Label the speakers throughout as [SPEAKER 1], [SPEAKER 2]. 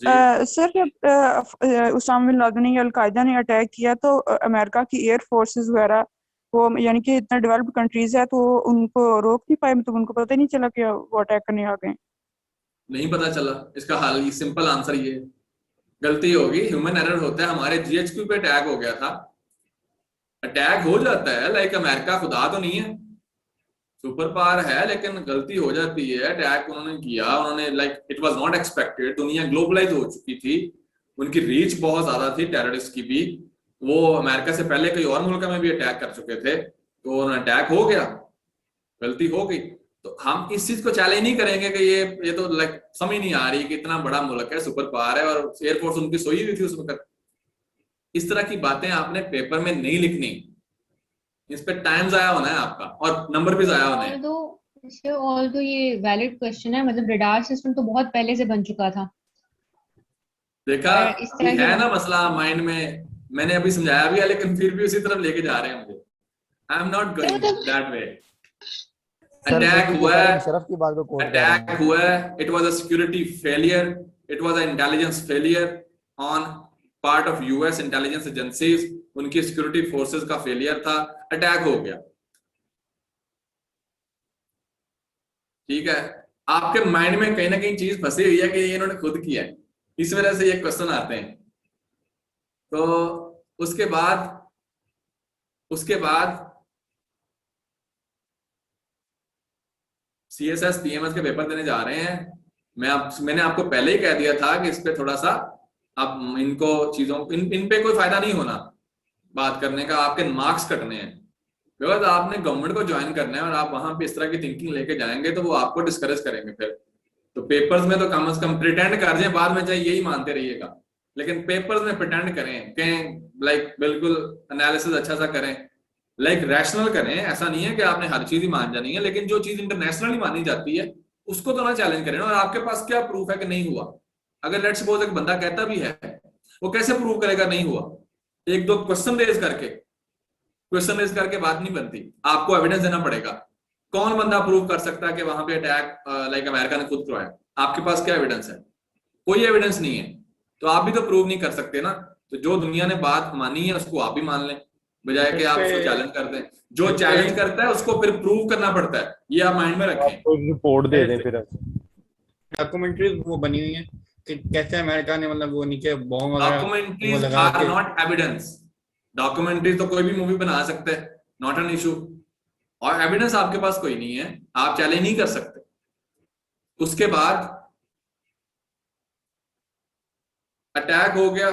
[SPEAKER 1] जी।
[SPEAKER 2] Sir जब Usama bin Laden या al Qaeda ने अटैक किया तो अमेरिका की एयर फोर्सेस वगैरह वो यानी कि इतना डेवलप्ड कंट्रीज है तो उनको रोक नहीं पाए, मतलब उनको पता ही नहीं चला कि वो अटैक करने आ गए।
[SPEAKER 1] नहीं पता चला, इसका हल ये सिंपल आंसर ये है, गलती होगी, ह्यूमन एरर होता है। हमारे जीएचक्यू पे अटैक हो गया था, अटैक हो जाता है, लाइक अमेरिका खुदा तो नहीं है, सुपर पावर है, लेकिन गलती हो जाती है। अटैक उन्होंने किया, उन्होंने like it was not expected, दुनिया ग्लोबलाइज हो चुकी थी, उनकी रीच बहुत ज्यादा थी टेररिस्ट की भी, वो अमेरिका से पहले कई और मुल्क में भी अटैक कर चुके थे, तो उन्होंने अटैक हो गया, गलती हो गई। तो हम इस चीज को चैलेंज नहीं करेंगे कि ये तो लाइक समझ नहीं आ रही कि इतना बड़ा मुल्क है, सुपर पावर है और एयरफोर्स उनकी सोई हुई थी उस वक्त। इस तरह की बातें आपने पेपर में नहीं लिखनी, इस पे टाइम जाया होना है आपका और नंबर भी जाया होने हैं।
[SPEAKER 3] ऑल दो ये वैलिड क्वेश्चन है, मतलब रडार सिस्टम तो बहुत पहले से बन चुका था
[SPEAKER 1] देखा,
[SPEAKER 3] और इस
[SPEAKER 1] ये
[SPEAKER 3] तरह के
[SPEAKER 1] है ना मसला माइंड में, मैंने अभी समझाया भी है, लेकिन फिर भी उसी तरफ लेके जा रहे हैं मुझे। I am not going that way.
[SPEAKER 4] Sir
[SPEAKER 1] attack
[SPEAKER 4] सभी के
[SPEAKER 1] हुआ
[SPEAKER 4] सारे
[SPEAKER 1] है,
[SPEAKER 4] मुशर्रफ की बात को कोट कर रहे
[SPEAKER 1] अटैक
[SPEAKER 4] हैं।
[SPEAKER 1] हुआ है, it was a security failure, it was a intelligence failure on part of US intelligence agencies, उनकी सिक्योरिटी फोर्सेस का फेलियर था, अटैक हो गया। ठीक है, आपके माइंड में कहीं ना कहीं चीज फंसी हुई है कि ये इन्होंने खुद किया है, इस वजह से ये क्वेश्चन आते हैं। तो उसके बाद उसके बाद सीएसएस पीएमएस के पेपर देने जा रहे हैं। मैंने आपको पहले ही कह दिया था कि इस पे थोड़ा सा आप इनको चीजों इन पे कोई फायदा नहीं होना बात करने का, आपके मार्क्स कटने हैं। बिकॉज आपने गवर्नमेंट को ज्वाइन करना है और आप वहां पे इस तरह की थिंकिंग लेके जाएंगे तो वो आपको डिस्करेज करेंगे फिर। तो पेपर्स में तो कम से कम प्रिटेंड कर जाए, बाद में चाहे यही मानते रहिएगा, लेकिन पेपर्स में प्रिटेंड करें कि लाइक बिल्कुल एनालिसिस अच्छा सा करें, लाइक रैशनल करें। ऐसा नहीं है कि आपने हर चीज ही मान जानी है, लेकिन जो चीज इंटरनेशनली मानी जाती है उसको तो ना चैलेंज करें। और आपके पास क्या प्रूफ है कि नहीं हुआ? अगर लेट्स सपोज एक बंदा कहता भी है, वो कैसे प्रूव करेगा नहीं हुआ? एक दो क्वेश्चन रेज करके बात नहीं बनती, आपको एविडेंस देना पड़ेगा। कौन बंदा प्रूव कर सकता है कि वहां पे अटैक लाइक अमेरिका ने खुद करवाया? आपके पास क्या एविडेंस है? कोई एविडेंस नहीं है, तो आप भी तो प्रूव नहीं कर सकते ना। तो जो दुनिया ने बात मानी है उसको आप भी मान लें, बजाय कि आप उसको चैलेंज कर दें। जो चैलेंज करता है उसको फिर प्रूव करना पड़ता है, ये आप माइंड में रखें।
[SPEAKER 5] आपको रिपोर्ट दे दें फिर।
[SPEAKER 6] डॉक्यूमेंट्रीज वो बनी हुई है कि कैसे अमेरिका ने मतलब वो नीचे बॉम्ब वगैरह वो
[SPEAKER 1] डॉक्यूमेंट्रीज
[SPEAKER 6] लगा
[SPEAKER 1] आर
[SPEAKER 6] के।
[SPEAKER 1] Not evidence. डॉक्यूमेंट्रीज तो कोई भी मूवी बना सकते हैं, नॉट एन इशू। और एविडेंस आपके पास कोई नहीं है, आप चैलेंज नहीं कर सकते। उसके बाद अटैक हो गया,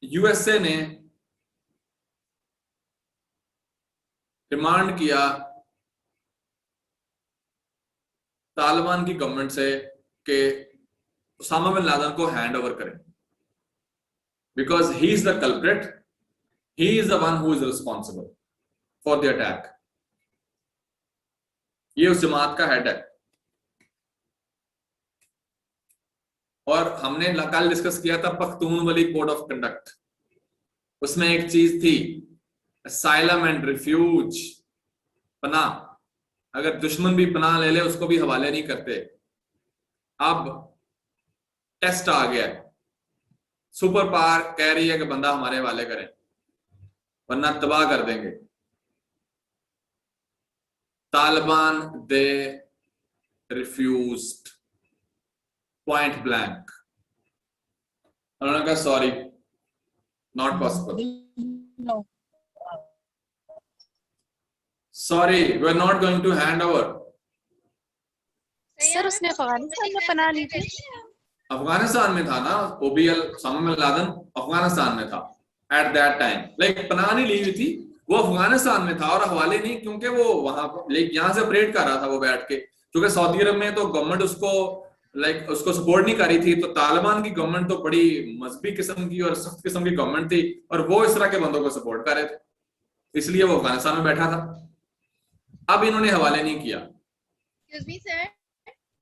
[SPEAKER 1] यूएसए ने डिमांड किया तालिबान की गवर्नमेंट से कि उसामा बिन लादेन को हैंड ओवर करें, because he is the culprit, he is the one who is responsible for the attack. ये उस जमात का हेड है। और हमने कल डिस्कस किया था पख्तून वाली कोड ऑफ कंडक्ट, उसमें एक चीज थी असाइलम एंड रिफ्यूज, पनाह। अगर दुश्मन भी पनाह ले ले उसको भी हवाले नहीं करते। अब टेस्ट आ गया है, सुपर पावर कह रही है कि बंदा हमारे हवाले करें वरना तबाह कर देंगे। Taliban they refused point blank. उन्होंने कहा sorry, not possible, sorry we are not going to hand over.
[SPEAKER 7] Sir उसने अफगानिस्तान में पनाह ली थी।
[SPEAKER 1] अफगानिस्तान में था ना, ओबीएल उसामा बिन लादेन अफगानिस्तान में था एट दैट टाइम। लाइक पनाह नहीं ली हुई थी, वो अफगानिस्तान में था और हवाले नहीं, क्योंकि वो वहां लाइक यहाँ से ऑपरेट कर रहा था वो बैठ के। क्योंकि सऊदी अरब में तो गवर्नमेंट उसको लाइक उसको सपोर्ट नहीं कर रही थी, तो तालिबान की गवर्नमेंट तो बड़ी मजहबी किस्म की और सख्त किस्म की गवर्नमेंट थी और वो इस तरह के बंदों को सपोर्ट कर रहे थे, इसलिए वो अफगानिस्तान में बैठा था। अब इन्होंने हवाले नहीं किया।
[SPEAKER 8] सर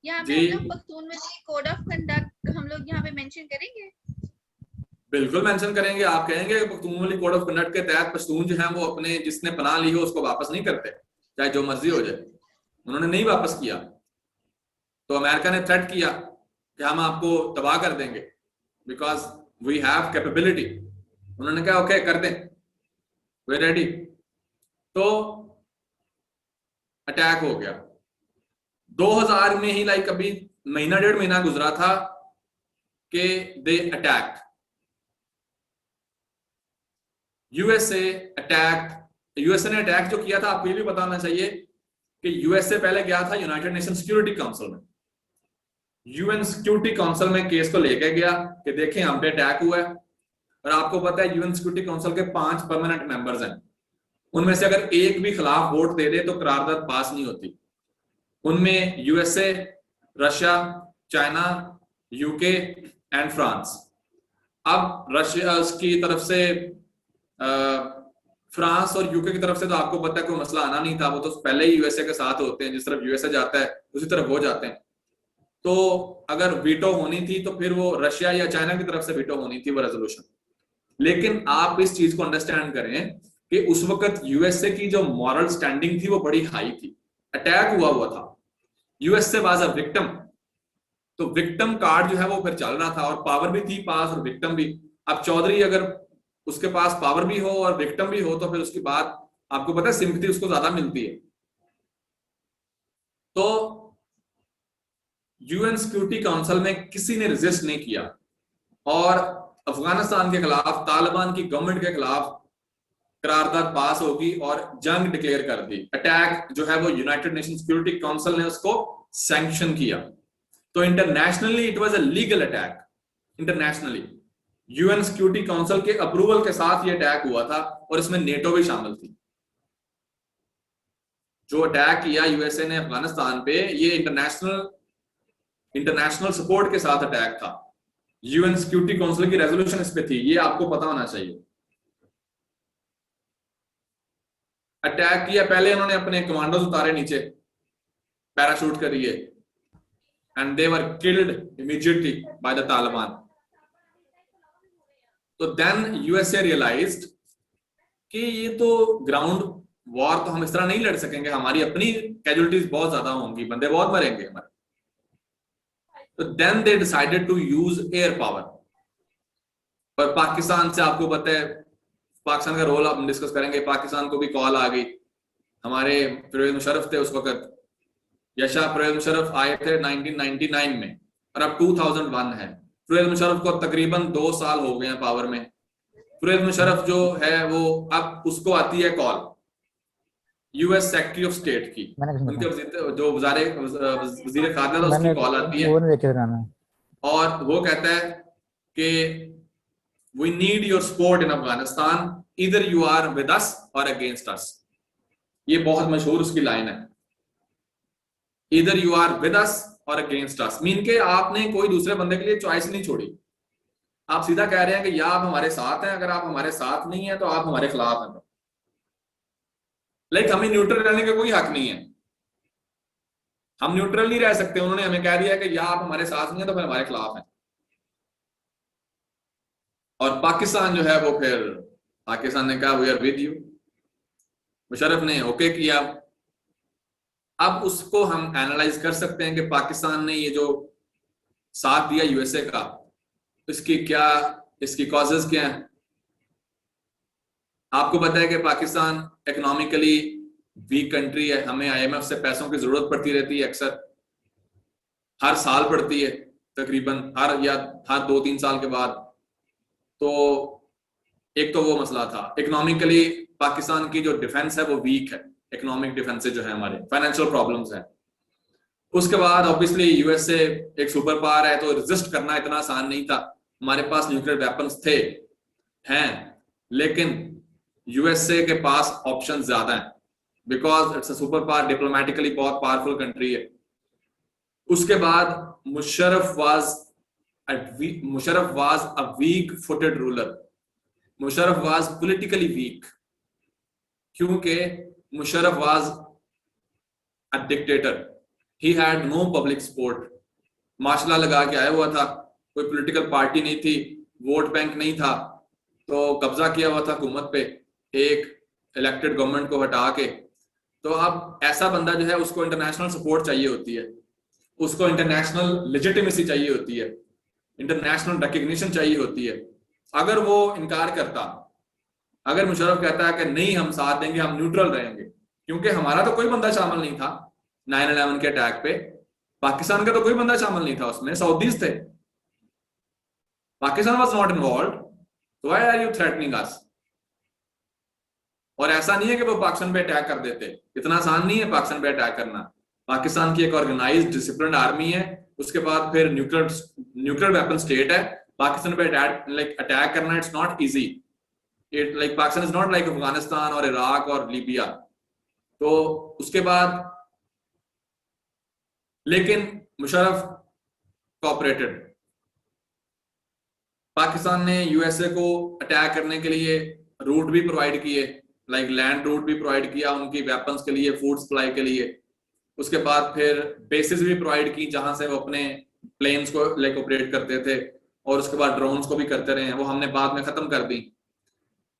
[SPEAKER 8] यहाँ पे हम लोग पख्तून में कोड ऑफ कंडक्ट हम लोग यहाँ पे मेंशन करेंगे?
[SPEAKER 1] बिल्कुल मेंशन करेंगे। आप कहेंगे पख्तून वाली कोड ऑफ कंडक्ट के तहत पश्तून जो है वो अपने जिसने पनाह ली हो उसको वापस नहीं करते, चाहे जो मर्जी हो जाए। उन्होंने नहीं वापस किया, तो अमेरिका ने थ्रेट किया कि हम आपको तबाह कर देंगे। Because we have capability. उन्होंने कहा ओके कर दें, वे रेडी। तो अटैक हो गया 2000 में ही, लाइक अभी महीना 1.5 महीना गुजरा था कि दे अटैक यूएसए ने अटैक जो किया था, आपको ये भी पता होना चाहिए कि यूएसए पहले गया था यूनाइटेड नेशन सिक्योरिटी काउंसिल में, यूएन सिक्योरिटी काउंसिल में केस को लेके गया कि देखें हम पे अटैक हुआ है। और आपको पता है यूएन सिक्योरिटी काउंसिल के 5 परमानेंट मेंबर्स हैं, उनमें से अगर एक भी खिलाफ वोट दे दे तो करारदाद पास नहीं होती। उनमें USA, Russia, China, UK and France. अब रशिया की तरफ से, फ्रांस और यूके की तरफ से तो आपको पता है कोई मसला आना नहीं था, वो तो पहले ही यूएसए के साथ होते हैं, जिस तरफ यूएसए जाता है उसी तरफ वो जाते हैं। तो अगर वीटो होनी थी तो फिर वो रशिया या चाइना की तरफ से वीटो होनी थी वो रेजोल्यूशन। लेकिन आप इस चीज को अंडरस्टैंड करें कि उस वक्त यूएसए की जो मॉरल स्टैंडिंग थी वो बड़ी हाई थी। अटैक हुआ था, यूएसए वाज अ विक्टिम, तो विक्टिम कार्ड जो है वो फिर चल रहा था और पावर भी थी पास और विक्टिम भी। अब चौधरी अगर उसके पास पावर भी हो और विक्टिम भी हो तो फिर उसकी बात आपको पता है सिंपैथी उसको ज्यादा मिलती है। तो यूएन सिक्योरिटी काउंसिल में किसी ने रेजिस्ट नहीं किया और अफगानिस्तान के खिलाफ, तालिबान की गवर्नमेंट के खिलाफ करारदाद पास होगी और जंग डिक्लेयर कर दी। अटैक जो है वो यूनाइटेड नेशन सिक्योरिटी काउंसिल ने उसको सैंक्शन किया। तो internationally it was a legal attack. Internationally UN security council के अप्रूवल के साथ ये अटैक हुआ था और इसमें नेटो भी शामिल थी। जो अटैक किया यूएसए ने अफगानिस्तान पे, ये इंटरनेशनल सपोर्ट के साथ अटैक था। यूएन सिक्योरिटी काउंसिल की रेजोल्यूशन इस पे थी, ये आपको पता होना चाहिए। अटैक किया, पहले उन्होंने अपने कमांडोज उतारे नीचे पैराशूट करिए and they were killed immediately by the Taliban. तो देन यूएसए रियलाइज्ड कि ये तो ग्राउंड वॉर तो हम इस तरह नहीं लड़ सकेंगे, हमारी अपनी कैजुअलिटीज बहुत ज्यादा होंगी, बंदे बहुत मरेंगे हमारे। तो then they decided to use air power. और पाकिस्तान से आपको पता है पाकिस्तान का रोल हम डिस्कस करेंगे। पाकिस्तान को भी कॉल आ गई, हमारे परवेज मुशर्रफ थे उस वक्त, यशा परवेज मुशर्रफ आए थे 1999 में और अब 2001 है। परवेज मुशर्रफ को तकरीबन 2 साल हो गए हैं पावर में। परवेज मुशर्रफ जो है वो अब उसको आती है call US secretary of state की, उनके जो वजीर खारजा था उसकी कॉल आती है और वो कहता है कि we need your support in Afghanistan, either you are with us or against us। ये बहुत मशहूर उसकी लाइन है, either you are with us or against us, mean के आपने कोई दूसरे बंदे के लिए चॉइस नहीं छोड़ी। आप सीधा कह रहे हैं कि या आप हमारे साथ हैं, अगर आप हमारे साथ नहीं है तो आप हमारे खिलाफ हैं। लाइक हमें न्यूट्रल रहने का कोई हक नहीं है, हम न्यूट्रल नहीं रह सकते। उन्होंने हमें कह दिया कि या आप हमारे साथ नहीं है तो फिर हमारे खिलाफ हैं। और पाकिस्तान जो है वो फिर पाकिस्तान ने कहा we are with you. Musharraf ने ओके किया। अब उसको हम एनालाइज कर सकते हैं कि पाकिस्तान ने ये जो साथ दिया यूएसए का, इसकी कॉजेज क्या हैं। आपको पता है कि पाकिस्तान इकोनॉमिकली वीक कंट्री है, हमें आईएमएफ से पैसों की जरूरत पड़ती रहती है, अक्सर हर साल पड़ती है, तकरीबन हर 2-3 साल के बाद। तो एक तो वो मसला था, इकोनॉमिकली पाकिस्तान की जो डिफेंस है वो वीक है, इकोनॉमिक डिफेंस जो है हमारे फाइनेंशियल प्रॉब्लम्स है। उसके बाद ऑब्वियसली यूएसए एक सुपर पावर है तो रेजिस्ट करना इतना आसान नहीं था। हमारे पास न्यूक्लियर वेपन्स हैं, लेकिन यूएसए के पास ऑप्शन ज्यादा हैं because it's a super power, diplomatically बहुत पावरफुल कंट्री है। उसके बाद Musharraf was a weak-footed ruler. Musharraf was politically weak क्योंकि Musharraf was a dictator. He had no public support. Martial law लगा के आया हुआ था, कोई पॉलिटिकल पार्टी नहीं थी, वोट बैंक नहीं था, तो कब्जा किया हुआ था हुकूमत पे एक इलेक्टेड गवर्नमेंट को हटा के। तो अब ऐसा बंदा जो है उसको इंटरनेशनल सपोर्ट चाहिए होती है, उसको इंटरनेशनल लेजिटिमेसी चाहिए होती है। इंटरनेशनल रिकग्निशन चाहिए होती है। अगर वो इनकार करता, अगर मुशर्रफ कहता है कि नहीं हम साथ देंगे, हम न्यूट्रल रहेंगे, क्योंकि हमारा तो कोई बंदा शामिल नहीं था 9/11 के अटैक पे, पाकिस्तान का तो कोई बंदा शामिल नहीं था उसमें, सऊदीज थे, पाकिस्तान वाज नॉट इन्वॉल्व्ड, तो व्हाई आर यू थ्रेटनिंग अस? और ऐसा नहीं है कि वो पाकिस्तान पे अटैक कर देते, इतना आसान नहीं है पाकिस्तान पे अटैक करना। पाकिस्तान की एक ऑर्गेनाइज्ड डिसिप्लिन्ड आर्मी है, उसके बाद फिर न्यूक्लियर वेपन स्टेट है। पाकिस्तान पे अटैक करना it's not easy, it like Pakistan is not like Afghanistan और इराक और लीबिया। तो उसके बाद लेकिन मुशर्रफ कोऑपरेटेड, पाकिस्तान ने यूएसए को अटैक करने के लिए रूट भी प्रोवाइड किए, लाइक लैंड रूट भी प्रोवाइड किया उनकी वेपन्स के लिए, फूड सप्लाई के लिए। उसके बाद फिर बेसिस भी प्रोवाइड की जहां से वो अपने प्लेन्स को लाइक ऑपरेट करते थे, और उसके बाद ड्रोन्स को भी करते रहे हैं, वो हमने बाद में खत्म कर दी।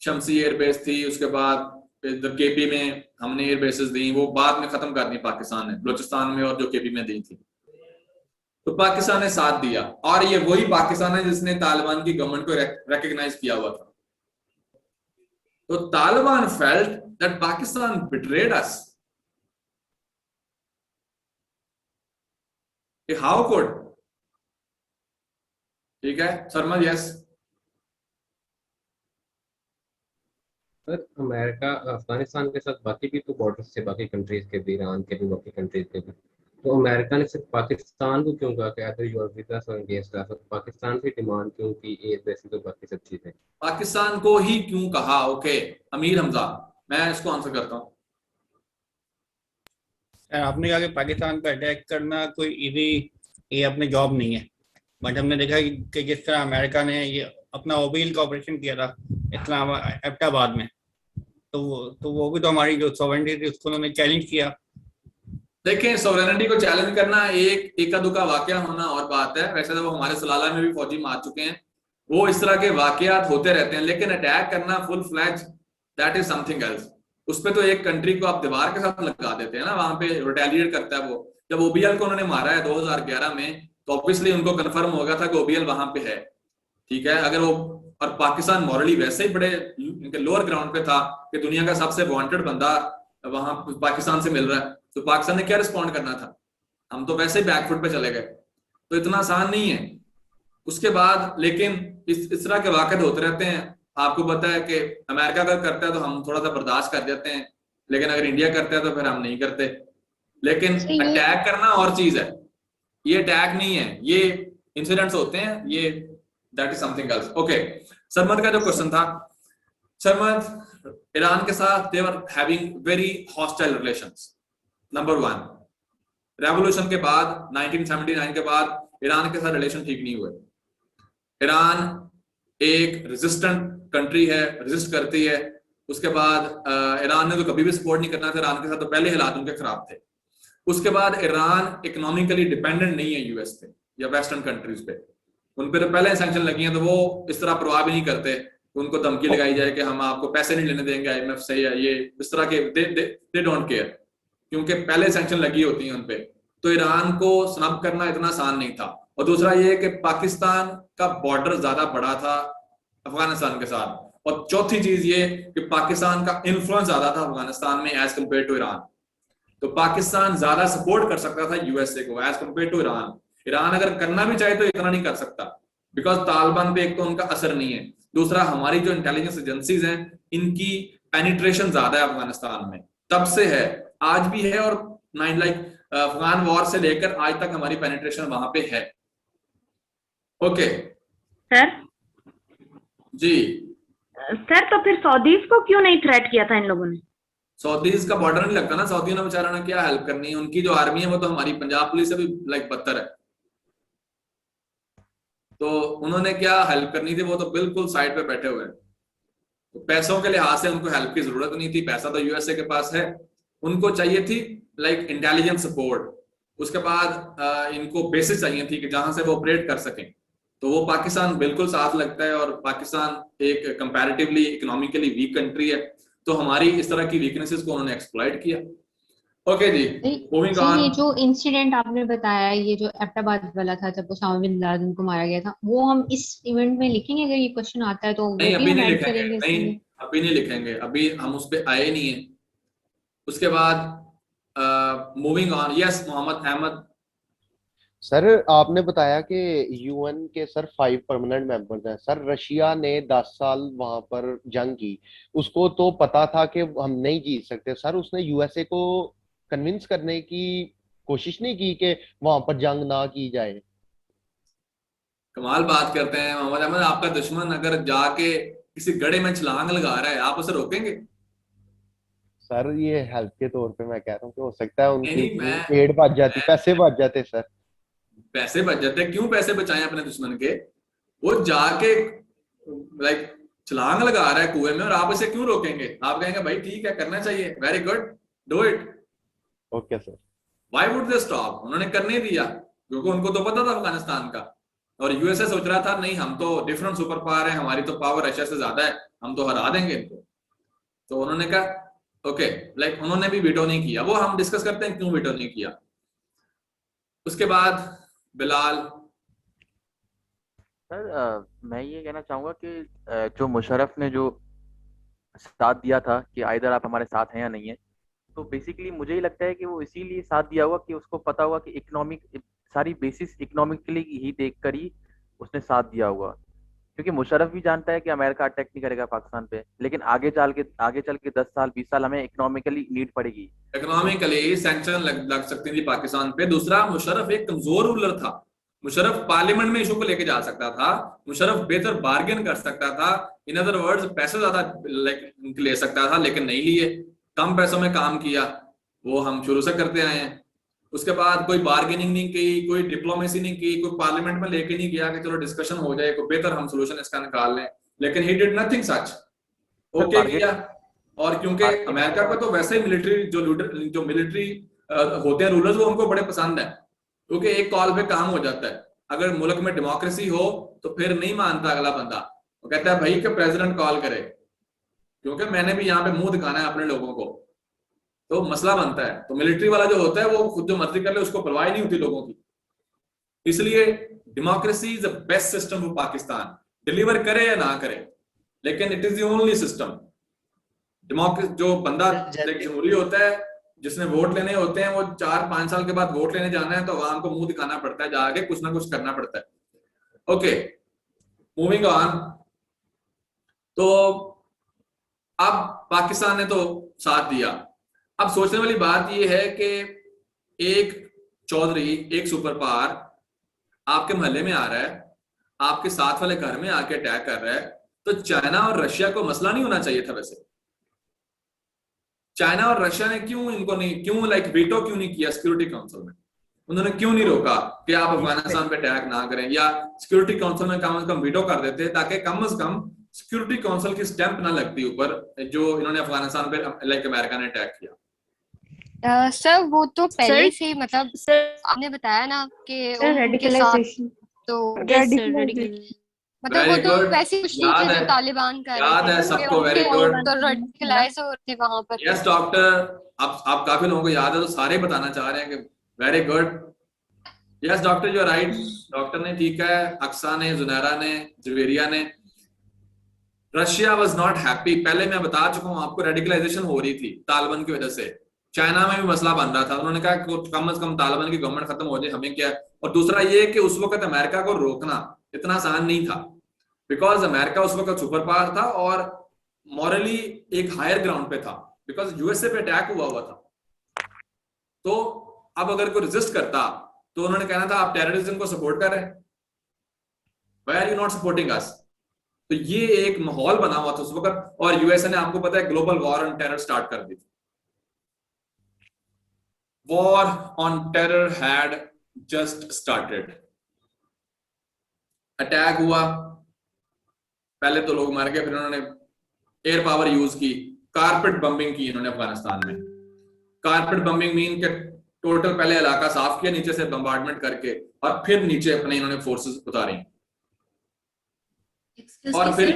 [SPEAKER 1] शमसी एयर बेस थी, उसके बाद इधर केपी में हमने एयर बेसिस दी, वो बाद में खत्म कर दी पाकिस्तान ने, बलूचिस्तान में और जो केपी में दी थी। तो पाकिस्तान ने साथ दिया, और ये वही पाकिस्तान है जिसने तालिबान की गवर्नमेंट को रिकॉग्नाइज किया हुआ था। तो Taliban felt that Pakistan betrayed us. How could? ठीक है Sarmad, yes.
[SPEAKER 5] Sir America Afghanistan के साथ बाकी भी तो बॉर्डर्स थे, बाकी कंट्रीज के भी, ईरान के भी, बाकी कंट्रीज के भी, तो अमेरिका ने सिर्फ पाकिस्तान को क्यों कहा कि either you are with us और अगेंस्ट अस? पाकिस्तान से डिमांड क्यों की एयर बेसिस तो बाकी सब चीजें? पाकिस्तान
[SPEAKER 1] को ही क्यों कहा? ओके अमीर हमजा, मैं इसको आंसर करता हूँ।
[SPEAKER 6] आपने कहा कि पाकिस्तान पर अटैक करना कोई इजी ये अपने जॉब नहीं है, बट हमने देखा कि जिस तरह अमेरिका ने ये अपना ओबील का ऑपरेशन किया था एबटाबाद में, तो वो भी तो हमारी जो सॉवरेनिटी थी उसको उन्होंने चैलेंज किया।
[SPEAKER 1] देखें, सॉवरेनिटी को चैलेंज करना एक एका दुका वाकया होना और बात है, वैसे तो वो हमारे सलाला में भी फौजी मार चुके हैं, वो इस तरह के वाकयात होते रहते हैं, लेकिन अटैक करना full fledge that is something else. उस पे तो एक कंट्री को आप दीवार के साथ लगा देते हैं ना, वहां पे रिटेलिएट करता है वो। जब ओबीएल को उन्होंने मारा है 2011 में, तो ऑब्वियसली उनको कंफर्म हो गया था कि ओबीएल वहां पे है, ठीक है। अगर वो, और पाकिस्तान मॉरली वैसे ही बड़े लोअर ग्राउंड पे था कि दुनिया का सबसे वांटेड बंदा वहां पाकिस्तान से मिल रहा है, तो पाकिस्तान ने क्या रिस्पॉन्ड करना था? हम तो वैसे ही बैकफुट पे चले गए, तो इतना आसान नहीं है। उसके बाद लेकिन इस तरह के वाकये होते रहते हैं। आपको पता है कि अमेरिका अगर करता है तो हम थोड़ा सा बर्दाश्त कर देते हैं, लेकिन अगर इंडिया करता है तो फिर हम नहीं करते। लेकिन अटैक करना और चीज है, ये अटैक नहीं है, ये इंसिडेंट्स होते हैं, ये that is something else. Okay, Sarmad का जो क्वेश्चन था, सरमद ईरान के साथ they were having very hostile relations. Number 1, revolution के बाद 1979 के बाद ईरान के साथ रिलेशन ठीक नहीं हुए। ईरान एक रेजिस्टेंट कंट्री है, रेजिस्ट करती है। उसके बाद ईरान ने तो कभी भी सपोर्ट नहीं करना था ईरान के साथ, तो पहले हालात उनके खराब थे। उसके बाद ईरान इकोनॉमिकली डिपेंडेंट नहीं है यूएस पे या वेस्टर्न कंट्रीज पे, उन पे तो पहले सैंक्शन लगी हैं, तो वो इस तरह परवाह भी नहीं करते। उनको धमकी लगाई जाए कि हम आपको पैसे नहीं लेने देंगे आईएमएफ से, या ये इस तरह के दे डोंट केयर, क्योंकि पहले सैंक्शन लगी होती है उनपे। तो ईरान को स्नब करना इतना आसान नहीं था। और दूसरा ये कि पाकिस्तान का बॉर्डर ज्यादा बड़ा था अफगानिस्तान के साथ, और चौथी चीज ये कि पाकिस्तान का इन्फ्लुएंस ज्यादा था अफगानिस्तान में एज कम्पेयर टू ईरान। तो पाकिस्तान ज्यादा सपोर्ट कर सकता था यूएसए को as compared to Iran. Iran अगर करना भी चाहे तो इतना नहीं कर सकता, बिकॉज तालिबान पे एक तो उनका असर नहीं है, दूसरा हमारी जो इंटेलिजेंस एजेंसीज हैं इनकी पेनिट्रेशन ज्यादा है अफगानिस्तान में, तब से है, आज भी है, और अफगान वॉर से लेकर आज तक हमारी पेनिट्रेशन वहां पे है। ओके
[SPEAKER 7] सर
[SPEAKER 1] जी।
[SPEAKER 7] सर तो फिर सऊदीज को क्यों नहीं थ्रेट किया था इन लोगों ने?
[SPEAKER 1] सऊदीज का बॉर्डर नहीं लगता ना, सऊदियों ने बेचारा ने क्या हेल्प करनी है, उनकी जो आर्मी है वो तो हमारी पंजाब पुलिस से भी बदतर है, तो उन्होंने क्या हेल्प करनी थी, वो तो बिल्कुल साइड पे बैठे हुए हैं। तो पैसों के लिहाज से उनको हेल्प की जरूरत नहीं थी, पैसा तो यूएसए के पास है, उनको चाहिए थी इंटेलिजेंस सपोर्ट। उसके बाद इनको बेसिस चाहिए थी कि जहां से वो ऑपरेट कर सकें, तो वो पाकिस्तान बिल्कुल साथ लगता है, और पाकिस्तान एक कंपैरेटिवली इकोनॉमिकली वीक कंट्री है, तो हमारी इस तरह की वीकनेसेस को उन्होंने एक्सप्लॉइट किया। ओके जी, मूविंग
[SPEAKER 3] सर ये
[SPEAKER 1] ऑन।
[SPEAKER 3] जो इंसिडेंट आपने बताया, ये जो एबटाबाद वाला था जब उसामा बिन लादेन को मारा गया था, वो हम इस इवेंट में लिखेंगे? अगर ये क्वेश्चन आता है तो वो
[SPEAKER 1] नहीं
[SPEAKER 3] भी
[SPEAKER 1] अभी
[SPEAKER 3] हम
[SPEAKER 1] नहीं
[SPEAKER 3] ऐड
[SPEAKER 1] लिखेंगे,
[SPEAKER 3] करेंगे
[SPEAKER 1] नहीं
[SPEAKER 3] इसमें?
[SPEAKER 1] अभी नहीं लिखेंगे, अभी हम उस पे आए नहीं है। उसके बाद moving on, yes Mohammad Ahmad.
[SPEAKER 4] Sir आपने बताया कि यूएन के सर 5 परमानेंट मेंबर्स हैं सर। रशिया ने 10 साल वहां पर जंग की, उसको तो पता था कि हम नहीं जीत सकते सर। उसने यूएसए को कन्विंस करने की कोशिश नहीं की कि वहां पर जंग ना की जाए।
[SPEAKER 1] कमाल बात करते हैं मोहम्मद अहमद। आपका दुश्मन अगर जाके किसी गड्ढे में छलांग लगा रहा है, आप उसे रोकेंगे?
[SPEAKER 4] सर ये हेल्प के तौर पे मैं कह रहा हूँ कि हो सकता है
[SPEAKER 1] नहीं
[SPEAKER 4] उनकी
[SPEAKER 1] नहीं,
[SPEAKER 4] इतनी एड बच जाती, पैसे बच जाते सर।
[SPEAKER 1] पैसे बच जाते हैं, क्यों पैसे बचाएं अपने दुश्मन के? वो जाके लाइक छलांग लगा रहा है कुएं में और आप इसे क्यों रोकेंगे? आप कहेंगे भाई ठीक है, करना चाहिए, very good, do it.
[SPEAKER 4] Okay sir.
[SPEAKER 1] Why would they stop? उन्होंने करने दिया क्योंकि उनको तो पता था अफगानिस्तान का। और यूएसए सोच रहा था नहीं, हम तो डिफरेंट सुपर पावर है, हमारी तो पावर रशिया से ज्यादा है, हम तो हरा देंगे इनको। तो उन्होंने कहा ओके, लाइक उन्होंने भी वीटो नहीं किया। वो हम डिस्कस करते हैं क्यों वीटो नहीं किया। उसके बाद बिलाल।
[SPEAKER 9] सर मैं ये कहना चाहूंगा कि जो मुशर्रफ ने जो साथ दिया था कि आइदर आप हमारे साथ हैं या नहीं है, तो बेसिकली मुझे ही लगता है कि वो इसीलिए साथ दिया होगा कि उसको पता होगा कि इकोनॉमिक सारी बेसिस इकोनॉमिकली ही देखकर ही उसने साथ दिया होगा। क्योंकि मुशर्रफ भी जानता है कि अमेरिका अटैक नहीं करेगा पाकिस्तान पे, लेकिन आगे चल के 10 साल 20 साल हमें इकोनॉमिकली नीड पड़ेगी।
[SPEAKER 1] इकोनॉमिकली सैंक्शन लग सकती थी पाकिस्तान पे। दूसरा, मुशर्रफ एक कमजोर रूलर था। मुशर्रफ पार्लियामेंट में इशू को लेके जा सकता था, मुशर्रफ बेहतर बार्गेन कर सकता था, इन अदर वर्ड्स पैसे ज्यादा ले सकता था, लेकिन नहीं लिए, कम पैसों में काम किया। वो हम शुरू से करते आए हैं। उसके बाद कोई बार्गेनिंग नहीं की, कोई डिप्लोमेसी नहीं की, कोई पार्लियामेंट में लेके नहीं गया कि चलो डिस्कशन हो जाए, कोई बेहतर हम सोल्यूशन इसका निकाल लें, लेकिन he did nothing such. Okay किया। और क्योंकि अमेरिका को तो वैसे ही मिलिट्री जो मिलिट्री होते हैं रूलर्स, वो उनको बड़े पसंद है, क्योंकि एक कॉल पे काम हो जाता है। अगर मुल्क में डेमोक्रेसी हो तो फिर नहीं मानता अगला बंदा, वो कहता है भाई कि प्रेसिडेंट कॉल करे, क्योंकि मैंने भी यहाँ पे मुंह दिखाना है अपने लोगों को, तो मसला बनता है। तो मिलिट्री वाला जो होता है वो खुद जो मर्जी कर ले, उसको परवाह नहीं होती लोगों की। इसलिए democracy is the best system for Pakistan, deliver करे या ना करे, लेकिन it is the only system. Democracy जो बंदा जमहूरी होता है, जिसने वोट लेने होते हैं, वो 4-5 साल के बाद वोट लेने जाना है तो आवाम को मुंह दिखाना पड़ता है, जाके कुछ ना कुछ करना पड़ता है। Okay, moving on. तो अब पाकिस्तान ने तो साथ दिया। अब सोचने वाली बात यह है कि एक चौधरी, एक सुपर पावर आपके मोहल्ले में आ रहा है, आपके साथ वाले घर में आके अटैक कर रहा है, तो चाइना और रशिया को मसला नहीं होना चाहिए था? वैसे चाइना और रशिया ने क्यों वीटो क्यों नहीं किया सिक्योरिटी काउंसिल में? उन्होंने क्यों नहीं रोका कि आप अफगानिस्तान पे अटैक ना करें, या सिक्योरिटी काउंसिल में कम से कम वीटो कर देते, ताकि कम से कम सिक्योरिटी काउंसिल की स्टैंप ना लगती ऊपर, जो इन्होंने अफगानिस्तान पे अमेरिका ने अटैक किया।
[SPEAKER 10] सर वो तो पहले से ही, मतलब आपने बताया ना कि उनके साथ तो मतलब वो तो वैसे कुछ नहीं थे जो तालिबान कर
[SPEAKER 1] याद है सबको, वेरी गुड।
[SPEAKER 10] तो रेडिकलाइज होते वहां पर।
[SPEAKER 1] यस डॉक्टर, आप काफी लोगों को याद है, तो सारे बताना चाह रहे हैं कि very good. Yes doctor, you are right. Doctor ने ठीक है, अक्सा ने, जुनैरा ने, जुवेरिया ने। Russia was not happy. पहले मैं बता चुका हूं आपको, रेडिकलाइजेशन हो रही थी तालिबान की वजह से। चाइना में भी मसला बन रहा था, उन्होंने कहा कम से कम तालिबान की गवर्नमेंट खत्म हो जाए, हमें क्या। और दूसरा ये कि उस वक्त अमेरिका को रोकना इतना आसान नहीं था, बिकॉज अमेरिका उस वक्त सुपर पावर था और मॉरली एक हायर ग्राउंड पे था, बिकॉज यूएसए पे अटैक हुआ था। तो अब अगर कोई रेजिस्ट करता तो उन्होंने कहना था आप टेररिज्म को सपोर्ट कर रहे हैं, why are you not supporting us. तो ये एक माहौल बना हुआ था उस वक्त, और यूएसए ने, आपको पता है, global war on terror start कर दी थी। War on terror had just started. Attack हुआ, पहले तो लोग मर गए, फिर उन्होंने एयर पावर यूज की, कारपेट बम्बिंग की इन्होंने अफगानिस्तान में। कारपेट बम्बिंग मीन के टोटल पहले इलाका साफ किया नीचे से बम्बार्डमेंट करके, और फिर नीचे अपने इन्होंने फोर्सेस उतारी, और फिर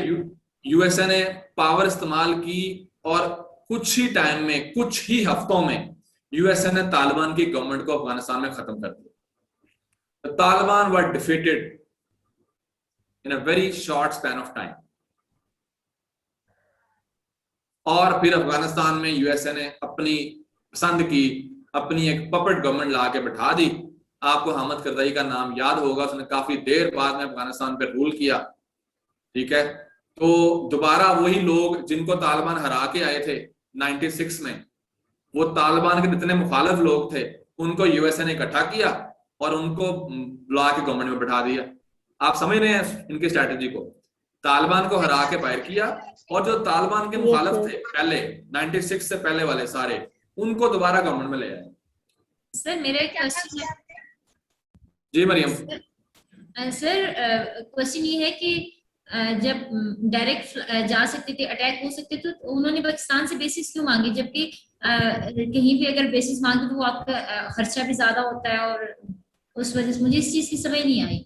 [SPEAKER 1] यूएसए ने पावर इस्तेमाल की, और कुछ ही टाइम में, कुछ ही हफ्तों में यूएसए ने तालिबान की गवर्नमेंट को अफगानिस्तान में खत्म कर दिया। Taliban were defeated in a very short span of time. और फिर अफगानिस्तान में यूएसए ने अपनी पसंद की अपनी एक पपेट गवर्नमेंट ला के बैठा दी। आपको हामिद करज़ई का नाम याद होगा, उसने काफी देर बाद में अफगानिस्तान पे रूल किया, ठीक है। तो दोबारा वही लोग जिनको तालिबान हरा के आए थे 96 में, वो तालिबान के जितने मुखालिफ लोग थे उनको यूएसए ने इकट्ठा किया और उनको बुला के गवर्नमेंट में बैठा दिया। आप समझ रहे हैं इनकी स्ट्रेटेजी को? तालिबान को हरा के बाहर किया और जो तालिबान के मुखालिफ थे पहले 96 से पहले वाले सारे, उनको दोबारा गवर्नमेंट में ले आए।
[SPEAKER 11] सर मेरा एक क्वेश्चन है।
[SPEAKER 1] जी मरियम।
[SPEAKER 11] सर क्वेश्चन ये है कि जब डायरेक्ट जा सकते थे, अटैक हो सकते थे, तो उन्होंने पाकिस्तान से बेसिस क्यों मांगी? जबकि कहीं भी अगर बेसिस मांगे तो वो आपका खर्चा भी ज्यादा होता है, और उस वजह से मुझे इस चीज की समझ नहीं आई।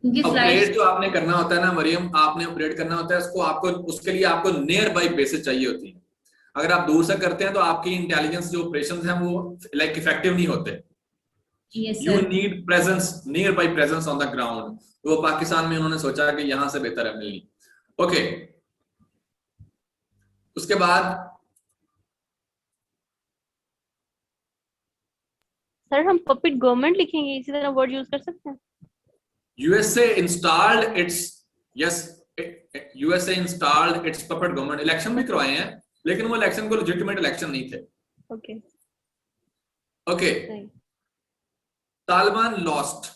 [SPEAKER 11] क्योंकि
[SPEAKER 1] ऑपरेट जो आपने करना होता है ना मरियम, आपने ऑपरेट करना होता है उसको, आपको उसके लिए आपको नियर बाई बेसिस चाहिए होती है। अगर आप दूर से करते हैं तो आपकी इंटेलिजेंस जो ऑपरेशंस हैं वो लाइक इफेक्टिव नहीं होते। You need presence, near by presence on the ground. तो वो पाकिस्तान में उन्होंने सोचा कि यहां से बेहतर है मिलनी। ओके, उसके बाद
[SPEAKER 12] सर हम पपेट गवर्नमेंट लिखेंगे, इसी तरह वर्ड यूज कर सकते हैं।
[SPEAKER 1] USA installed its USA installed its puppet government। Election भी करवाए हैं लेकिन वो इलेक्शन को लेजिटिमेट इलेक्शन नहीं थे। Okay Taliban lost,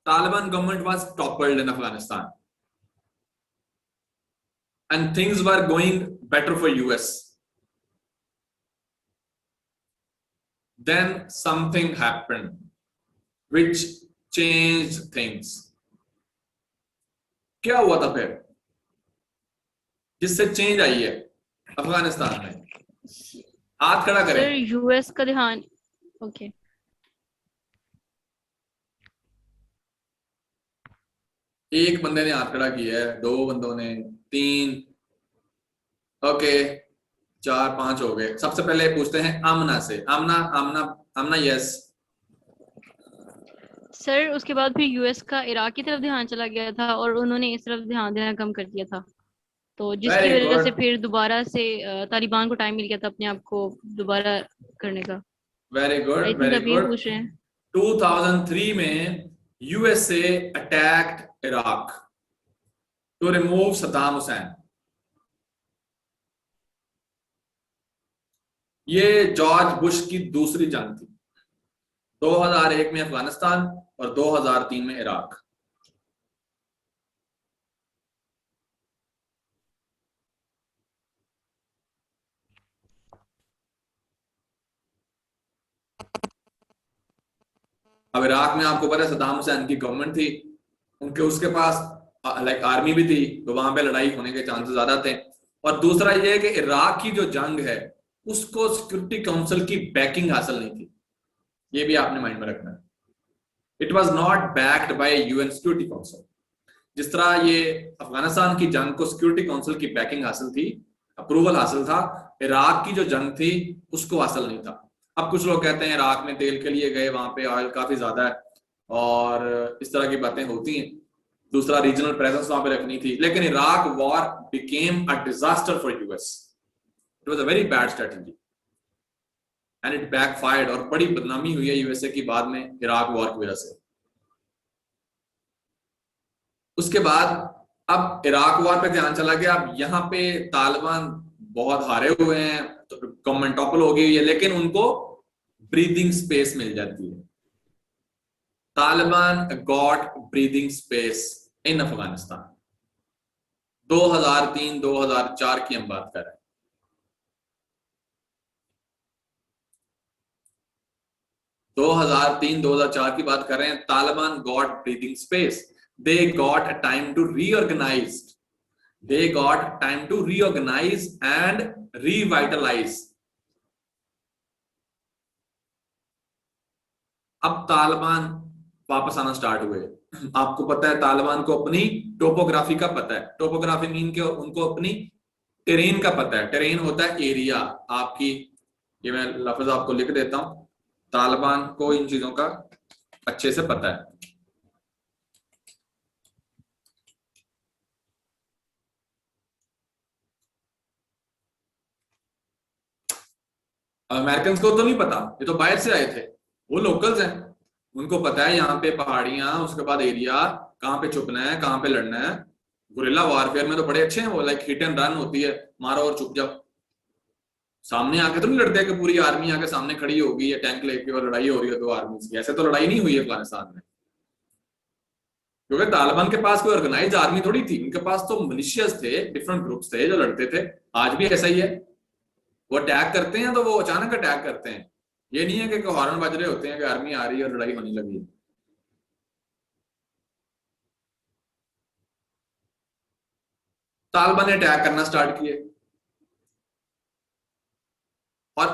[SPEAKER 1] Taliban government was toppled in Afghanistan and things were going better for US. Then something happened which changed things. क्या हुआ था फिर जिससे चेंज आई है अफगानिस्तान में? हाथ खड़ा करें।
[SPEAKER 12] सर यूएस का ध्यान। ओके
[SPEAKER 1] एक बंदे ने हाथ खड़ा किया है, 2 बंदों ने, 3, ओके 4 5 हो गए। सबसे पहले पूछते हैं आमना से। आमना आमना आमना यस।
[SPEAKER 12] सर उसके बाद फिर यूएस का इराक की तरफ ध्यान चला गया था और उन्होंने इस तरफ ध्यान देना कम कर दिया था, तो जिसकी वजह से फिर दोबारा से तालिबान को टाइम मिल गया था अपने आप को दोबारा करने का।
[SPEAKER 1] Very good very good. 2003 में USA attacked Iraq to remove Saddam Hussein. ये जॉर्ज बुश की दूसरी जंग थी। 2001 में अफगानिस्तान और 2003 में इराक। अब इराक में आपको पता है सद्दाम हुसैन की गवर्नमेंट थी, उनके उसके पास लाइक आर्मी भी थी, तो वहां पे लड़ाई होने के चांसेस ज्यादा थे। और दूसरा ये है कि इराक की जो जंग है उसको सिक्योरिटी काउंसिल की बैकिंग हासिल नहीं थी, ये भी आपने माइंड में रखना है। It was not backed by UN security council. जिस तरह ये अफगानिस्तान की जंग को सिक्योरिटी काउंसिल की बैकिंग हासिल थी, अप्रूवल हासिल था, इराक की जो जंग थी उसको हासिल नहीं था। अब कुछ लोग कहते हैं इराक में तेल के लिए गए, वहां पे ऑयल काफी ज्यादा है और इस तरह की बातें होती हैं। दूसरा रीजनल प्रेजेंस वहां पे रखनी थी, लेकिन Iraq war became a disaster for US. It was a very bad strategy and it backfired, और बड़ी बदनामी हुई है यूएसए की बाद में इराक वॉर की वजह से। उसके बाद अब इराक वॉर पे ध्यान चला गया। अब यहाँ पे तालिबान बहुत हारे हुए हैं, तो गवर्नमेंट टॉपल हो गई है, लेकिन उनको ब्रीदिंग स्पेस मिल जाती है। Taliban got breathing space in Afghanistan. 2003-2004 की हम बात कर रहे हैं। दो 2003-2004 की बात कर रहे हैं। Taliban got breathing space, they got time to reorganize, they got time to reorganize and revitalize. अब तालिबान वापस आना स्टार्ट हुए। आपको पता है तालिबान को अपनी टोपोग्राफी का पता है। टोपोग्राफी मीन के उनको अपनी टेरेन का पता है। टेरेन होता है एरिया आपकी, ये मैं लफ्ज आपको लिख देता हूं। तालिबान को इन चीजों का अच्छे से पता है। अमेरिकन को तो नहीं पता, ये तो बाहर से आए थे, वो लोकल्स हैं, उनको पता है यहाँ पे पहाड़ियां, उसके बाद एरिया, कहाँ पे छुपना है, कहाँ पे लड़ना है। गुरिल्ला वारफेयर में तो बड़े अच्छे हैं वो, लाइक हिट एंड रन होती है, मारो और छुप जाओ। सामने आके तो नहीं लड़ते कि पूरी आर्मी आके सामने खड़ी होगी या टैंक लेके और लड़ाई हो रही है दो आर्मी की। ऐसे तो लड़ाई नहीं हुई है अफगानिस्तान में, क्योंकि तालिबान के पास कोई ऑर्गेनाइज आर्मी थोड़ी थी, उनके पास तो मिलिशियस थे, डिफरेंट ग्रुप्स थे जो लड़ते थे। आज भी ऐसा ही है, वो अटैक करते हैं तो वो अचानक अटैक करते हैं, ये नहीं है कि हॉर्न बज रहे होते हैं कि आर्मी आ रही है और लड़ाई होने लगी है। तालिबान ने अटैक करना स्टार्ट किए, और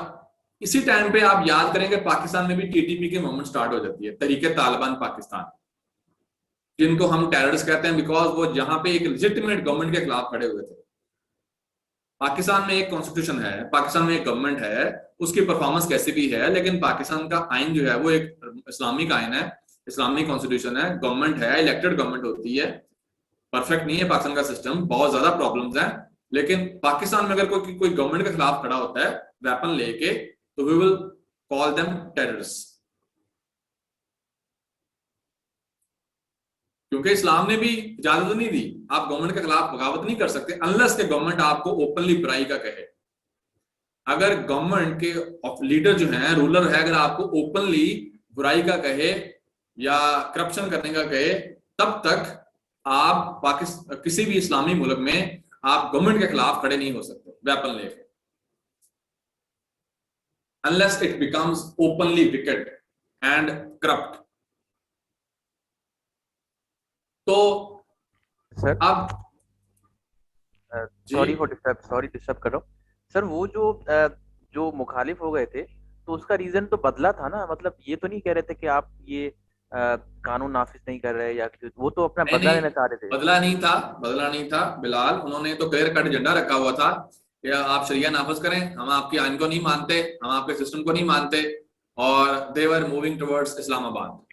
[SPEAKER 1] इसी टाइम पे आप याद करेंगे पाकिस्तान में भी टीटीपी की मूवमेंट स्टार्ट हो जाती है, तरीके तालिबान पाकिस्तान, जिनको हम टेररिस्ट कहते हैं, बिकॉज वो जहां पे एक लेजिटिमेट गवर्नमेंट के खिलाफ खड़े हुए थे। पाकिस्तान में एक कॉन्स्टिट्यूशन है, पाकिस्तान में एक गवर्नमेंट है, उसकी परफॉर्मेंस कैसी भी है, लेकिन पाकिस्तान का आइन जो है वो एक इस्लामिक आइन है, इस्लामिक कॉन्स्टिट्यूशन है, गवर्नमेंट है, इलेक्टेड गवर्नमेंट होती है। परफेक्ट नहीं है पाकिस्तान का सिस्टम, बहुत ज्यादा प्रॉब्लम्स हैं, लेकिन पाकिस्तान में अगर कोई गवर्नमेंट के खिलाफ खड़ा होता है वेपन लेके, तो we will call them terrorist, क्योंकि इस्लाम ने भी इजाजत नहीं दी, आप गवर्नमेंट के खिलाफ बगावत नहीं कर सकते अनलेस के गवर्नमेंट आपको ओपनली बुराई का कहे। अगर गवर्नमेंट के लीडर जो हैं, रूलर है, अगर आपको ओपनली बुराई का कहे या करप्शन करने का कहे, तब तक आप पाकिस्तान किसी भी इस्लामी मुल्क में आप गवर्नमेंट के खिलाफ खड़े नहीं हो सकते वेपन लेके, unless it becomes openly wicked and corrupt. तो
[SPEAKER 9] सर
[SPEAKER 1] अब
[SPEAKER 9] सॉरी डिस्टर्ब कर रहा हूँ सर। वो जो मुखालिफ हो गए थे तो उसका रीजन तो बदला था ना, मतलब ये तो नहीं कह रहे थे कि आप ये कानून नाफिज नहीं कर रहे, या वो तो अपना बदला लेना चाह रहे थे।
[SPEAKER 1] बदला नहीं था बिलाल, उन्होंने तो क्लियर कट एजेंडा रखा हुआ था कि आप शरिया नाफिज करें, हम आपके आइन को नहीं मानते, हम आपके सिस्टम को नहीं मानते, और दे वर मूविंग टुवर्ड्स इस्लामाबाद।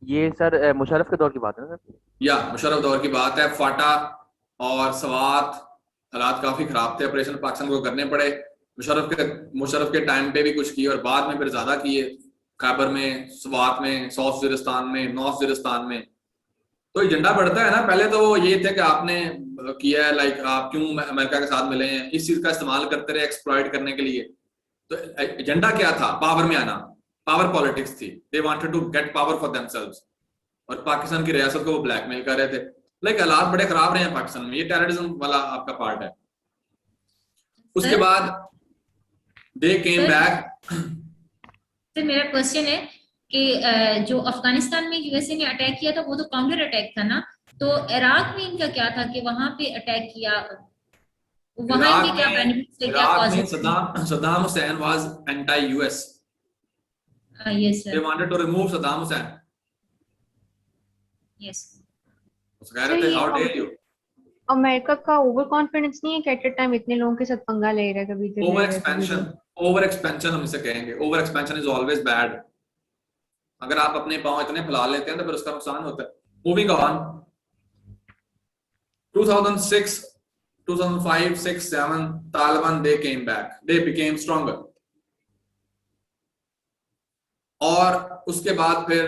[SPEAKER 9] ये सर मुशर्रफ के दौर की बात है ना सर?
[SPEAKER 1] या मुशर्रफ दौर की बात है। फाटा और सवात हालात काफी खराब थे, ऑपरेशन पाकिस्तान को करने पड़े। मुशर्रफ के टाइम पे भी कुछ किए और बाद में फिर ज्यादा किए, खैबर में, सवात में, साउथ वजीरिस्तान में, नॉर्थ वजीरिस्तान में। तो एजेंडा बढ़ता है ना, पहले तो वो ये थे कि आपने किया है, लाइक आप क्यों अमेरिका के साथ मिले हैं, इस चीज का इस्तेमाल करते रहे एक्सप्लॉइट करने के लिए। तो एजेंडा क्या था? पावर में आना, पावर पॉलिटिक्स थी, they wanted to get power for themselves, और पाकिस्तान की रियासत को वो ब्लैकमेल कर रहे थे। लाइक हालात बड़े खराब रहे हैं पाकिस्तान में, ये टेररिज्म वाला आपका पार्ट है। उसके बाद दे केम बैक।
[SPEAKER 11] सर मेरा क्वेश्चन है कि जो अफगानिस्तान में यूएसए ने अटैक किया था वो तो काउंटर अटैक था ना, तो इराक में इनका क्या था कि वहां पे अटैक किया, वहां इनके क्या बेनिफिट्स थे, क्या cause?
[SPEAKER 1] Saddam Hussein was anti US.
[SPEAKER 11] Yes sir,
[SPEAKER 1] they wanted to remove Saddam Hussein.
[SPEAKER 11] Yes
[SPEAKER 1] कह रहे थे हाउ डेयर यू।
[SPEAKER 3] अमेरिका का ओवर कॉन्फिडेंस नहीं है कि एट अ टाइम इतने लोगों के साथ पंगा ले रहा है, कभी इधर
[SPEAKER 1] ओवर एक्सपेंशन हम इसे कहेंगे। Over expansion is always bad. अगर आप अपने पांव इतने फैला लेते हैं तो फिर उसका नुकसान होता है। Moving on, 2006, 2005, 6, 7 Taliban they came back, they became stronger. और उसके बाद फिर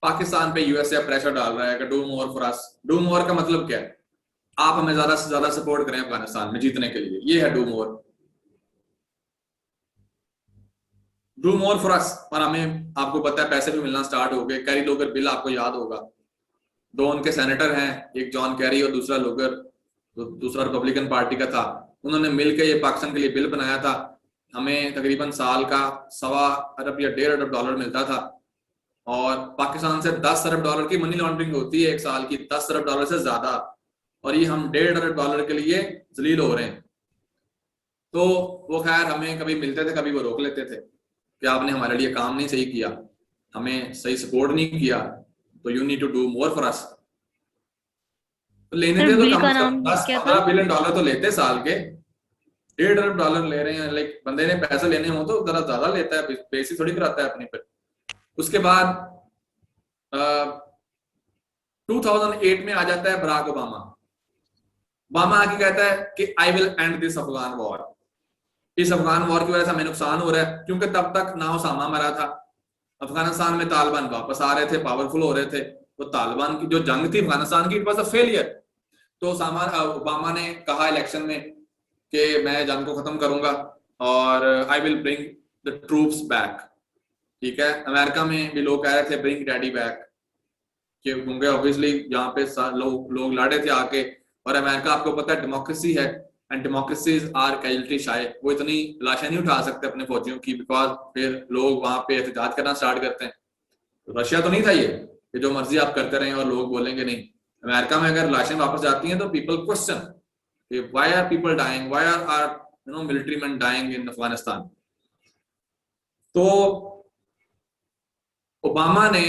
[SPEAKER 1] पाकिस्तान पे यूएसए प्रेशर डाल रहा है कि do more for us. Do more का मतलब क्या है? आप हमें ज्यादा से ज्यादा सपोर्ट करें अफगानिस्तान में जीतने के लिए, ये है do more. Do more for अस। और हमें, आपको पता है, पैसे भी मिलना स्टार्ट हो गए। कैरी लोगर बिल आपको याद होगा, 2 उनके सेनेटर हैं, एक जॉन कैरी और दूसरा लोगर, दूसरा रिपब्लिकन पार्टी का था। उन्होंने मिलकर ये पाकिस्तान के लिए बिल बनाया था। हमें तकरीबन साल का $1.25 अरब या $1.5 मिलता था, और पाकिस्तान से $10 अरब की मनी लॉन्ड्रिंग होती है एक साल की, $10 अरब से ज्यादा, और ये हम $1.5 अरब के लिए जलील हो रहे हैं। तो वो खैर हमें कभी मिलते थे, कभी वो रोक लेते थे कि आपने हमारे लिए काम नहीं सही किया, हमें सही सपोर्ट नहीं किया, तो you need to do more for us. तो लेने थे तो कम से कम $10-15 बिलियन तो लेते साल के। $1.5 अरब ले रहे हैं। लाइक बंदे ने पैसे लेने हो तो जरा ज्यादा लेता है, बेसिस थोड़ी कराता है अपनी पे। उसके बाद 2008 में आ जाता है बराक ओबामा। ओबामा आके कहता है कि I will and this Afghan war. इस अफगान वॉर की वजह से हमें नुकसान हो रहा है, क्योंकि तब तक ना ओसामा मरा था, अफगानिस्तान में तालिबान वापस आ रहे थे, पावरफुल हो रहे थे। तो तालिबान की जो जंग थी अफगानिस्तान की, इट वाज अ फेलियर। तो ओबामा ने कहा इलेक्शन में कि मैं जंग को खत्म करूंगा और I will bring the troops back. ठीक है, अमेरिका में भी लोग कह रहे थे ब्रिंग डैडी बैक, क्योंकि ऑब्वियसली यहाँ पे लोग लड़े थे आके। और अमेरिका आपको पता है डेमोक्रेसी है, एंड डेमोक्रेसीज आर कैजुअलिटी शाय। वो इतनी लाशें नहीं उठा सकते अपने फौजियों की, बिकॉज फिर लोग वहां पे एहतजाज करना स्टार्ट करते हैं। तो रशिया तो नहीं था ये कि जो मर्जी आप करते रहें और लोग बोलेंगे नहीं। अमेरिका में अगर लाशें वापस जाती हैं तो people question why are people dying, why are military man dying in Afghanistan. तो ओबामा ने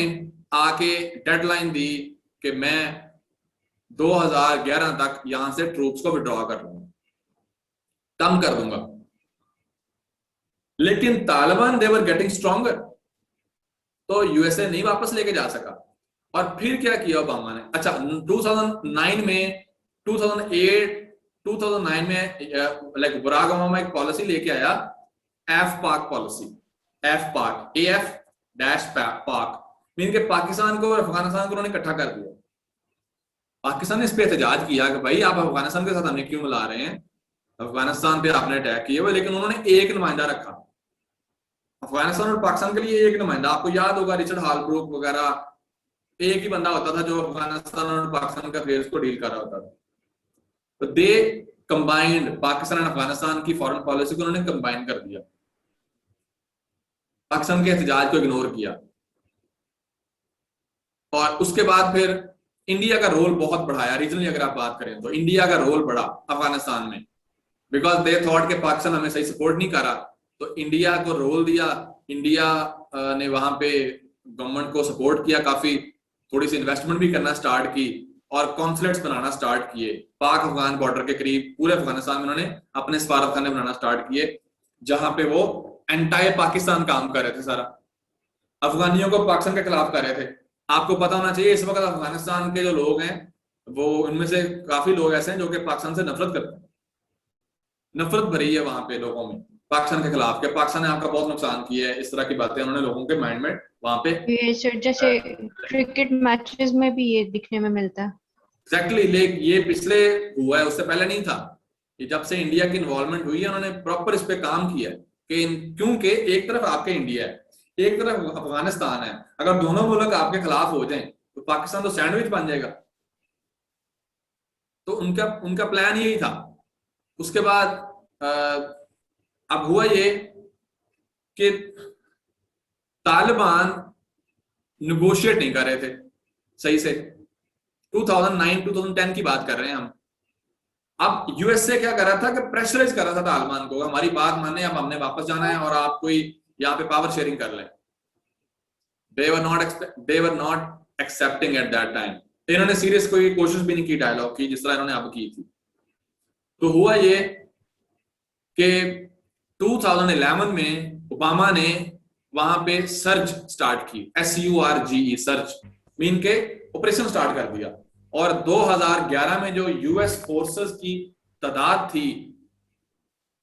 [SPEAKER 1] आके डेडलाइन दी कि मैं 2011 तक यहां से ट्रूप्स को विड्रॉ कर लूंगा, कम कर दूंगा। लेकिन Taliban they were getting stronger, तो यूएसए नहीं वापस लेके जा सका। और फिर क्या किया ओबामा ने? अच्छा, 2009 में 2009 में लाइक बराक ओबामा एक पॉलिसी लेके आया, एफ पाक पॉलिसी। एफ पाक, AF-पाक मीन के पाकिस्तान को और अफगानिस्तान को उन्होंने इकट्ठा कर दिया। पाकिस्तान ने इस पे एहतजाज किया कि भाई आप अफगानिस्तान के साथ हमें क्यों मिला रहे हैं, अफगानिस्तान पे आपने अटैक किए हुए। लेकिन उन्होंने एक नुमाइंदा रखा अफगानिस्तान और पाकिस्तान के लिए, एक नुमाइंदा। आपको याद होगा रिचर्ड हालब्रूक वगैरह, एक ही बंदा होता था जो अफगानिस्तान और पाकिस्तान का अफेयर्स को डील कर रहा होता था। तो दे कंबाइंड पाकिस्तान और अफगानिस्तान की फॉरेन पॉलिसी को उन्होंने कंबाइन कर दिया, पाकिस्तान के एहतजाज को इग्नोर किया। और उसके बाद फिर इंडिया का रोल बहुत बढ़ाया। रीजनली अगर आप बात करें तो इंडिया का रोल बढ़ा अफगानिस्तान में, बिकॉज दे थॉट के पाकिस्तान हमें सही सपोर्ट नहीं कर रहा, तो इंडिया को रोल दिया। इंडिया ने वहां पे गवर्नमेंट को सपोर्ट किया, काफी थोड़ी सी इन्वेस्टमेंट भी करना स्टार्ट की और कॉन्सुलेट्स बनाना स्टार्ट किए पाक अफगान बॉर्डर के करीब। पूरे अफगानिस्तान में उन्होंने अपने सफारतखाने बनाना स्टार्ट किए, जहां पे वो एंटाई पाकिस्तान काम कर रहे थे, सारा अफगानियों को पाकिस्तान के खिलाफ कर रहे थे। आपको पता होना चाहिए इस वक्त अफगानिस्तान के जो लोग हैं वो उनमें से काफी लोग ऐसे हैं जो कि पाकिस्तान से नफरत करते हैं। नफरत भरी है वहां पे लोगों में पाकिस्तान के खिलाफ, के पाकिस्तान ने आपका बहुत नुकसान किया है। इस तरह की बातें उन्होंने लोगों के माइंड में वहां पे,
[SPEAKER 3] जैसे क्रिकेट मैचेस में भी ये दिखने में मिलता है।
[SPEAKER 1] एग्जैक्टली, ये पिछले हुआ है, उससे पहले नहीं था। ये जब से इंडिया की इन्वॉल्वमेंट हुई है उन्होंने प्रॉपर इस पे काम किया है कि क्योंकि एक तरफ आपके इंडिया है, एक तरफ अफगानिस्तान है। अगर दोनों मुल्क आपके खिलाफ हो जाएं तो पाकिस्तान तो सैंडविच बन जाएगा। तो उनका प्लान यही था। उसके बाद अब हुआ ये कि तालिबान निगोशिएट नहीं कर रहे थे सही से। 2009-2010 की बात कर रहे हैं हम। अब यूएसए क्या कर रहा था कि प्रेशराइज कर रहा था तालिबान को, हमारी बात माने, अब हमने वापस जाना है और आप कोई यहाँ पे पावर शेयरिंग कर लें। They were not accepting at that time। इन्होंने सीरियस कोई कोशिश भी नहीं की डायलॉग की जिस तरह इन्होंने अब की थी। तो हुआ ये कि 2011 में ओबामा ने वहां पे सर्ज स्टार्ट की, SURGE, सर्ज मीन के ऑपरेशन स्टार्ट कर दिया। और 2011 में जो यूएस फोर्सेस की तादाद थी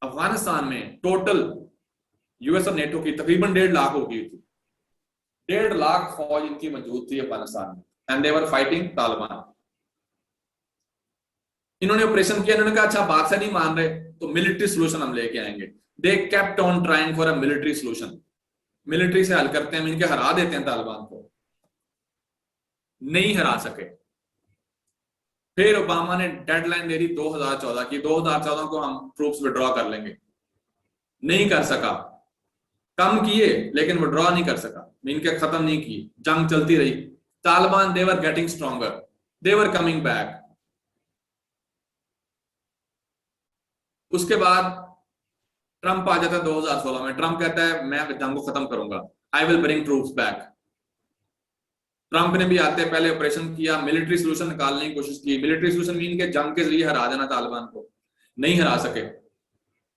[SPEAKER 1] अफगानिस्तान में, टोटल यूएस और नेटो की तकरीबन 1.5 लाख हो गई थी। 1.5 लाख फौज इनकी मौजूद थी अफगानिस्तान में, and they were fighting Taliban. इन्होंने ऑपरेशन किया, इन्होंने कहा अच्छा बात से नहीं मान रहे तो मिलिट्री सोल्यूशन हम लेके आएंगे। They kept on trying for a military solution. Military से हल करते हैं, इनके हरा देते हैं तालिबान को। नहीं हरा सके। फिर ओबामा ने डेडलाइन दे दी 2014 की, 2014 को हम ट्रूप्स विड्रॉ कर लेंगे। नहीं कर सका, कम किए लेकिन विड्रॉ नहीं कर सका, इनके खत्म नहीं की। जंग चलती रही। Taliban they were getting stronger, they were coming back. उसके बाद ट्रंप आ जाता है 2016 में। ट्रंप कहता है मैं जंग को खत्म करूंगा, I will bring troops back. Trump ने भी आते पहले ऑपरेशन किया, मिलिट्री सोल्यूशन निकालने की कोशिश की। मिलिट्री सोल्यूशन मीन के जंग के जरिए हरा देना तालिबान को, नहीं हरा सके।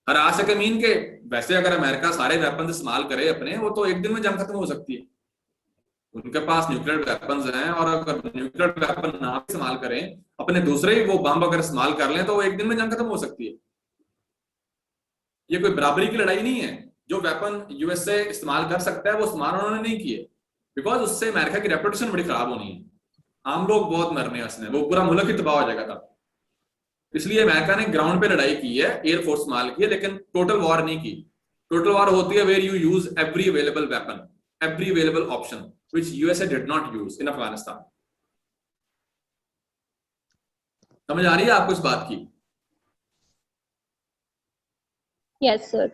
[SPEAKER 1] हरा सके मीन के वैसे अगर अमेरिका सारे वेपन इस्तेमाल करे अपने, वो तो एक दिन में जंग खत्म हो सकती है। उनके पास न्यूक्लियर वेपन्स हैं, और अगर न्यूक्लियर वेपन ना इस्तेमाल करें, अपने दूसरे ही वो बम अगर इस्तेमाल कर लें, तो वो एक दिन में जंग खत्म हो सकती है। ये कोई बराबरी की लड़ाई नहीं है। जो वेपन यूएसए इस्तेमाल कर सकता है वो इस्तेमाल उन्होंने नहीं किए, बिकॉज उससे अमेरिका की रेपुटेशन बड़ी खराब होनी है, आम लोग बहुत मरने हैं उसने, वो पूरा मुल्क ही तबाह हो जाएगा तब। इसलिए अमेरिका ने ग्राउंड पे लड़ाई की है, एयरफोर्स इस्तेमाल की है, लेकिन टोटल वॉर नहीं की। टोटल वॉर होती है where you use every available weapon, every available option which USA did not use in Afghanistan. समझ आ रही है आपको इस बात की?
[SPEAKER 10] Yes sir.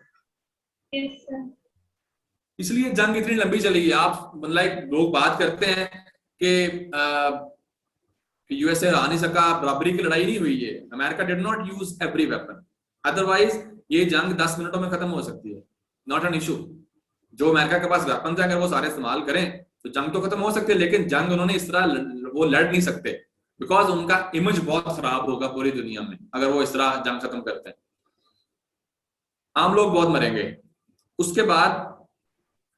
[SPEAKER 1] इसलिए जंग इतनी लंबी चली है। आप मतलब लोग बात करते हैं कि यूएसए आ नहीं सका, बराबरी की लड़ाई नहीं हुई है। America did not use every weapon, otherwise ये जंग 10 मिनटों में खत्म हो सकती है, नॉट एन इशू। जो अमेरिका के पास वेपन है, अगर वो सारे इस्तेमाल करें तो जंग तो खत्म हो सकती है, लेकिन जंग उन्होंने इस तरह वो लड़ नहीं सकते, बिकॉज उनका इमेज बहुत खराब होगा पूरी दुनिया में अगर वो इस तरह जंग खत्म करते हैं। आम लोग बहुत मरेंगे। उसके बाद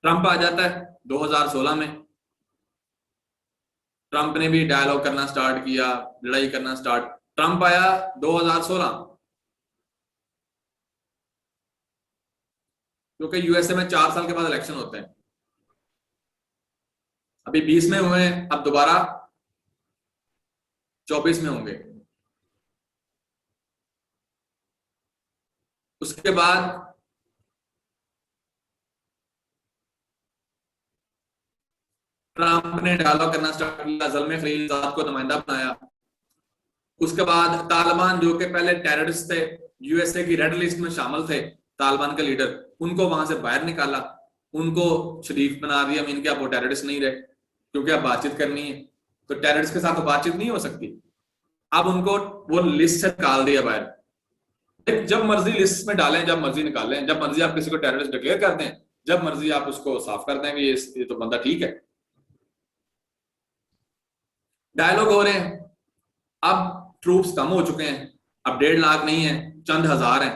[SPEAKER 1] ट्रंप आ जाता है 2016 में। ट्रंप ने भी डायलॉग करना स्टार्ट किया, लड़ाई करना स्टार्ट। ट्रंप आया 2016, क्योंकि यूएसए में 4 साल के बाद इलेक्शन होते हैं। अभी 20 में हुए हैं, अब दोबारा 24 में होंगे। उसके बाद ट्रंप ने डायलॉग करना स्टार्ट किया, ज़ल्मे खलीलज़ाद को नुमाइंदा बनाया। उसके बाद तालिबान, जो कि पहले टेररिस्ट थे, यूएसए की रेड लिस्ट में शामिल थे, तालिबान के लीडर, उनको वहां से बाहर निकाला, उनको शरीफ बना दिया। मीन के अब वो टेररिस्ट नहीं रहे, क्योंकि अब बातचीत करनी है, तो टेररिस्ट के साथ तो बातचीत नहीं हो सकती। अब उनको वो लिस्ट से निकाल दिया बाहर। जब मर्जी लिस्ट में डालें, जब मर्जी निकालें, जब मर्जी आप किसी को टेररिस्ट डिक्लेयर कर दें, जब मर्जी आप उसको साफ कर दें कि ये तो बंदा ठीक है। डायलॉग हो रहे हैं। अब ट्रूप्स कम हो चुके हैं, अब 1.5 लाख नहीं है, चंद हजार हैं।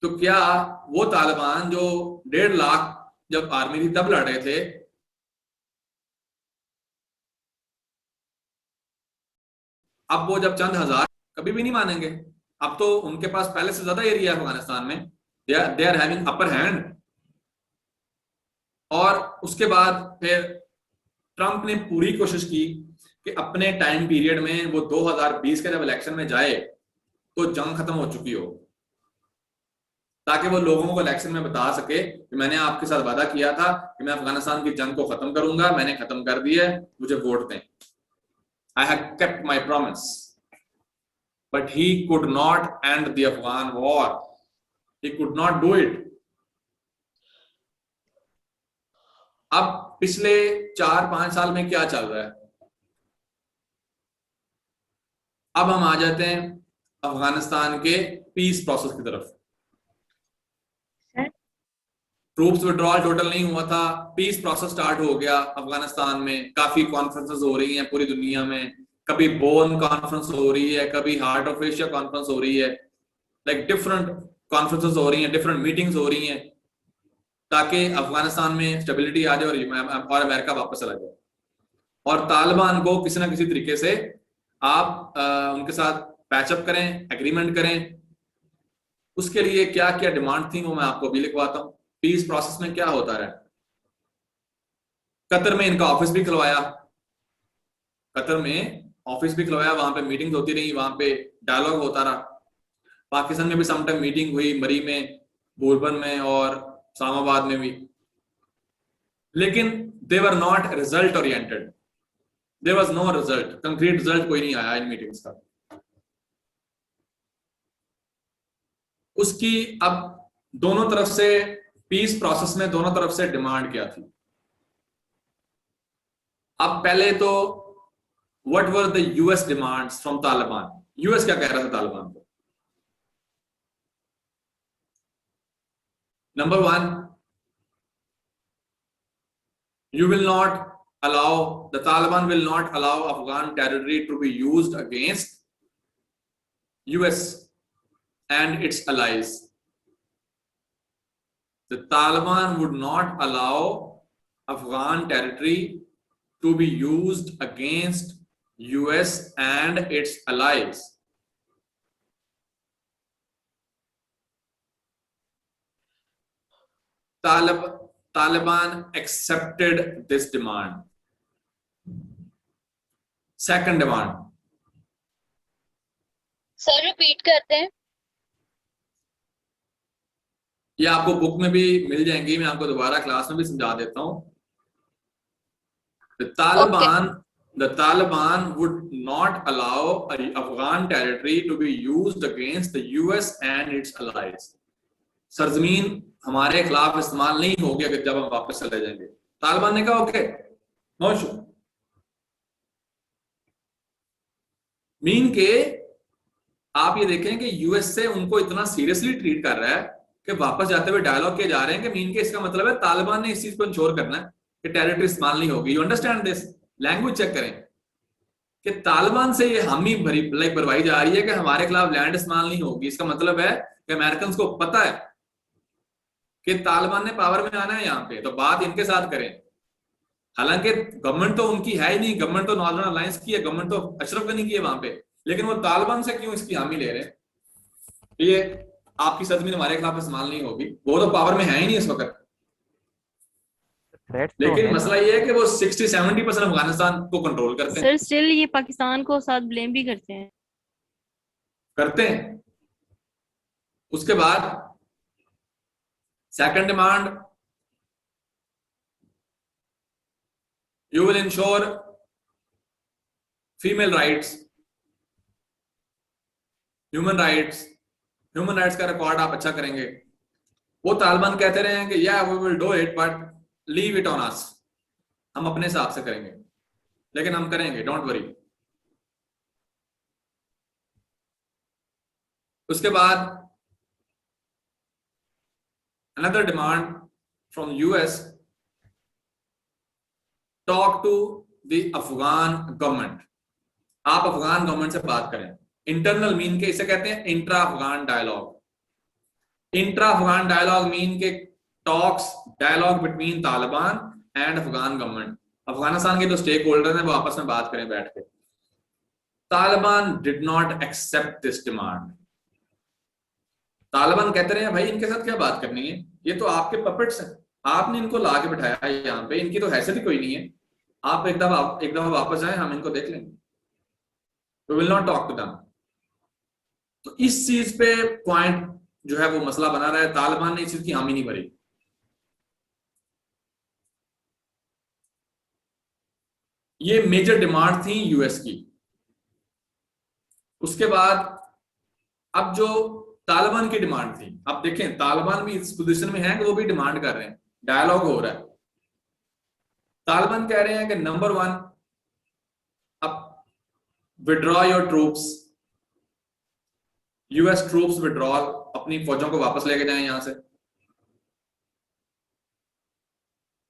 [SPEAKER 1] तो क्या वो तालिबान जो 1.5 लाख जब आर्मी थी तब लड़ रहे थे, अब वो जब चंद हजार, कभी भी नहीं मानेंगे। अब तो उनके पास पहले से ज्यादा एरिया है अफगानिस्तान में, they are having upper hand. और उसके बाद फिर ट्रंप ने पूरी कोशिश की कि अपने टाइम पीरियड में वो 2020 के जब इलेक्शन में जाए तो जंग खत्म हो चुकी हो, ताकि वो लोगों को इलेक्शन में बता सके कि मैंने आपके साथ वादा किया था कि मैं अफगानिस्तान की जंग को खत्म करूंगा, मैंने खत्म कर दिया है, मुझे वोट दें। I had kept my promise, but he could not end the Afghan war. He could not do it. अब पिछले 4-5 साल में क्या चल रहा है? अब हम आ जाते हैं अफगानिस्तान के पीस प्रोसेस की तरफ। ट्रूप्स विड्रॉल टोटल नहीं हुआ था, पीस प्रोसेस स्टार्ट हो गया अफगानिस्तान में। काफी कॉन्फ्रेंसेस हो रही हैं पूरी दुनिया में, कभी बोन कॉन्फ्रेंस हो रही है, कभी हार्ट ऑफ एशिया कॉन्फ्रेंस हो रही है, लाइक डिफरेंट कॉन्फ्रेंसेस हो रही हैं, डिफरेंट मीटिंग्स हो रही हैं, ताकि अफगानिस्तान में स्टेबिलिटी आ जाए और अमेरिका वापस चला जाए। और तालिबान को किसी ना किसी तरीके से आप उनके साथ पैचअप करें, एग्रीमेंट करें। उसके लिए क्या क्या डिमांड थी वो मैं आपको भी लिखवाता हूँ। पीस प्रोसेस में क्या होता है, कतर में इनका ऑफिस भी खुलवाया, कतर में ऑफिस भी खुलवाया, वहां पे मीटिंग्स होती रही, वहां पे डायलॉग होता रहा। पाकिस्तान में भी समटाइम मीटिंग हुई, मरी में, बोरबन में और इस्लामाबाद में भी, लेकिन they were not result oriented. There was no result, concrete result कोई नहीं आया इन मीटिंग्स का। उसकी अब दोनों तरफ से पीस प्रोसेस में दोनों तरफ से डिमांड क्या थी? अब पहले तो what were the US demands from Taliban? US क्या कह रहा था तालिबान को? Number 1, you will not allow, the Taliban will not allow Afghan territory to be used against US. and its allies. The Taliban would not allow Afghan territory to be used against US and its allies. Taliban accepted this demand. Second demand.
[SPEAKER 10] Sir repeat करते हैं।
[SPEAKER 1] ये आपको book में भी मिल जाएंगी, मैं आपको दोबारा क्लास में भी समझा देता हूं। The Taliban would not allow Afghan territory to be used against the US and its allies. सरजमीन हमारे खिलाफ इस्तेमाल नहीं होगी अगर जब हम वापस चले जाएंगे। तालिबान ने कहा ओके, नो इशू। मीन के आप ये देखें कि यूएस से उनको इतना सीरियसली ट्रीट कर रहा है कि वापस जाते हुए डायलॉग किए जा रहे हैं कि मीन के इसका मतलब है तालिबान ने इस चीज को इंश्योर करना है कि टेरिटरी इस्तेमाल नहीं होगी। You understand this? Language check करें कि तालिबान से ये हामी भरवाई जा रही है कि हमारे खिलाफ लैंड इस्तेमाल नहीं होगी। इसका मतलब है कि अमेरिकन को पता है कि तालिबान ने पावर में आना है यहाँ पे, तो बात इनके साथ करें। हालांकि गवर्नमेंट तो उनकी है ही नहीं, गवर्नमेंट तो नॉर्दर्न अलायंस की है, गवर्नमेंट तो अशरफ गनी की है वहां पे, लेकिन वो तालिबान से क्यों इसकी हामी ले रहे हैं? ये आपकी सरजमीन हमारे खिलाफ इस्तेमाल नहीं होगी, वो तो पावर में है ही नहीं इस वक्त। लेकिन मसला ये है कि वो 60-70% अफगानिस्तान को कंट्रोल करते हैं।
[SPEAKER 12] सर स्टिल ये पाकिस्तान को साथ ब्लेम भी करते हैं। उसके बाद second demand, you will ensure female rights, human rights का रिकॉर्ड आप अच्छा करेंगे। वो तालिबान कहते रहे हैं कि या we will do it but leave it on us, हम अपने हिसाब से करेंगे, लेकिन हम करेंगे, डोंट वरी। उसके बाद another demand from US, talk to the Afghan government. आप अफगान गवर्नमेंट से बात करें। इंटरनल मीन के इसे कहते हैं intra Afghan dialogue. Intra Afghan dialogue mean के talks, dialogue between Taliban and Afghan government. Afghanistan के जो स्टेक होल्डर हैं वो आपस में बात करें बैठ के। Taliban did not accept this demand. Taliban कहते रहे भाई इनके साथ क्या बात करनी है, ये तो आपके पपेट्स हैं, आपने इनको ला के बिठाया है यहाँ पे, इनकी तो हैसियत ही कोई नहीं है, आप एक दफा वापस जाएं, हम इनको देख लेंगे, we will not talk to them. तो इस चीज पे पॉइंट जो है वो मसला बना रहा है, तालिबान ने इस चीज की हामी नहीं भरी। ये मेजर डिमांड थी यूएस की। उसके बाद अब जो तालिबान की डिमांड थी, अब देखें तालिबान भी इस पोजीशन में है कि वो भी डिमांड कर रहे हैं, डायलॉग हो रहा है। तालिबान कह रहे हैं कि नंबर 1, अब withdraw your troops, US troops withdrawal, अपनी फौजों को वापस लेके जाएं यहां से।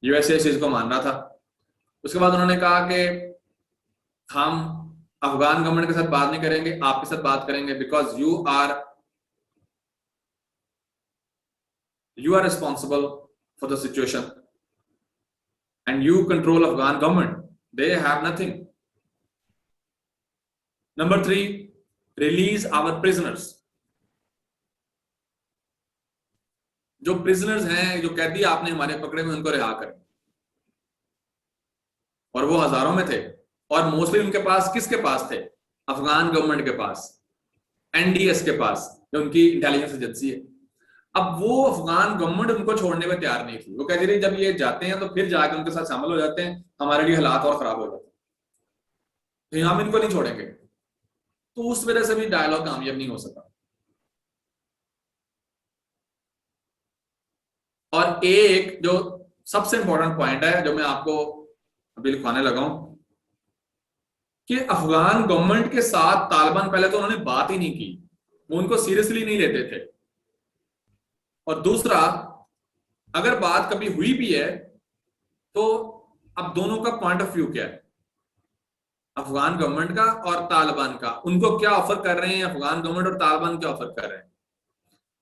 [SPEAKER 12] यूएसए इस चीज को मान रहा था। उसके बाद उन्होंने कहा कि हम अफगान गवर्नमेंट के साथ बात नहीं करेंगे, आपके साथ बात करेंगे, because you are responsible for the situation and you control Afghan government, they have nothing. Number 3, release our prisoners. जो prisoners हैं, जो कैदी आपने हमारे पकड़े में, उनको रिहा करें। और वो हजारों में थे, और मोस्टली उनके पास किसके पास थे? अफगान गवर्नमेंट के पास, एनडीएस के पास, जो उनकी इंटेलिजेंस एजेंसी है। अब वो अफगान गवर्नमेंट उनको छोड़ने में तैयार नहीं थी। वो कहती रही जब ये जाते हैं तो फिर जाकर उनके साथ शामिल हो जाते हैं, हमारे लिए हालात और खराब हो जाते हैं, तो हम इनको नहीं छोड़ेंगे। तो उस वजह से भी डायलॉग कामयाब नहीं हो सका। और एक जो सबसे इंपॉर्टेंट पॉइंट है जो मैं आपको अभी लिखवाने लगा हूं कि अफगान गवर्नमेंट के साथ तालिबान पहले तो उन्होंने बात ही नहीं की, वो उनको सीरियसली नहीं लेते थे। और दूसरा, अगर बात कभी हुई भी है तो अब दोनों का पॉइंट ऑफ व्यू क्या है, अफगान गवर्नमेंट का और तालिबान का, उनको क्या ऑफर कर रहे हैं अफगान गवर्नमेंट और तालिबान क्या ऑफर कर रहे हैं।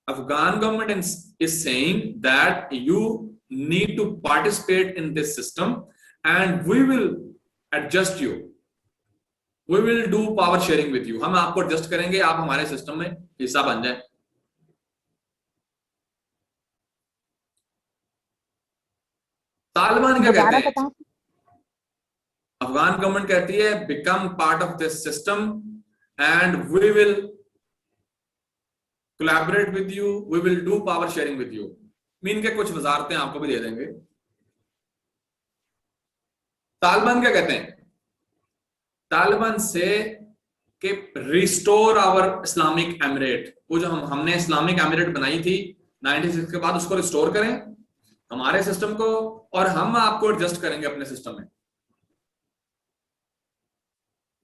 [SPEAKER 1] Afghan government is saying that you need to participate in this system and we will adjust you, we will do power sharing with you. हम आपको adjust करेंगे, आप हमारे सिस्टम में हिस्सा बन जाए। तालिबान क्या कहते हैं? अफगान गवर्नमेंट कहती है become part of this system and we will collaborate with you, we will do power sharing with you. Mean के कुछ वजारतें आपको भी दे देंगे। तालिबान क्या कहते हैं? तालिबान से कि रिस्टोर आवर इस्लामिक एमिरेट, वो जो हमने इस्लामिक एमिरेट बनाई थी 96 के बाद, उसको रिस्टोर करें हमारे सिस्टम को, और हम आपको एडजस्ट करेंगे अपने सिस्टम में।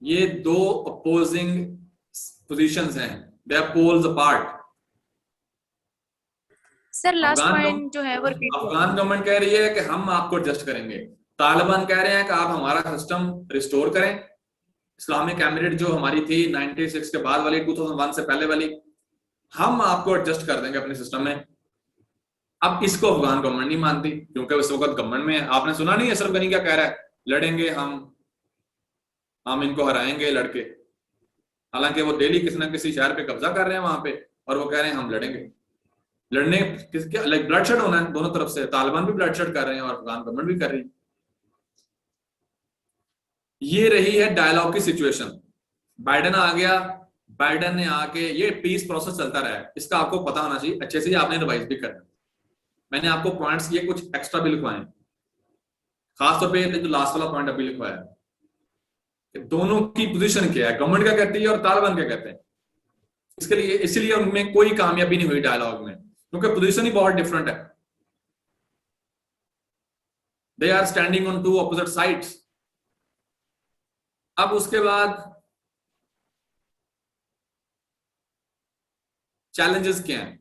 [SPEAKER 1] ये दो अपोजिंग पोजीशंस हैं, they are poles apart.
[SPEAKER 13] Sir last point जो है वो रिपीट
[SPEAKER 1] अफगान गवर्नमेंट कह रही है कि हम आपको एडजस्ट करेंगे, तालिबान कह रहे हैं कि आप हमारा सिस्टम रिस्टोर करें। इस्लामिक एमिरेट जो हमारी थी 96 के बाद वाली, 2001 से पहले वाली, हम आपको एडजस्ट कर देंगे अपने सिस्टम में। अब इसको अफगान गवर्नमेंट नहीं मानती क्योंकि उस वक्त गवर्नमेंट में आपने सुना नहीं अशरफ गनी क्या कह रहा है, लड़ेंगे हम इनको हराएंगे लड़के। हालांकि वो डेली किसी ना किसी शहर पे कब्जा कर रहे हैं वहां पे, और वो कह रहे हैं हम लड़ेंगे। लड़ने किसके, लाइक ब्लडशेड होना है दोनों तरफ से, तालिबान भी ब्लडशेड कर रहे हैं और अफगान गवर्नमेंट भी कर रही है। ये रही है डायलॉग की सिचुएशन। बाइडेन आ गया, बाइडेन ने आके, ये पीस प्रोसेस चलता रहा है, इसका आपको पता होना चाहिए अच्छे से, आपने रिवाइज भी करना। मैंने आपको पॉइंट्स ये कुछ एक्स्ट्रा भी लिखवाए, खासतौर पे जो लास्ट वाला पॉइंट अभी लिखवाया कि दोनों की पोजीशन क्या है, गवर्नमेंट क्या कहती है और तालिबान क्या कहते हैं। इसके लिए इसलिए उनमें कोई कामयाबी नहीं हुई डायलॉग में, क्योंकि पोजीशन ही बहुत डिफरेंट है। They are standing on two opposite sides. अब उसके बाद चैलेंजेस क्या हैं?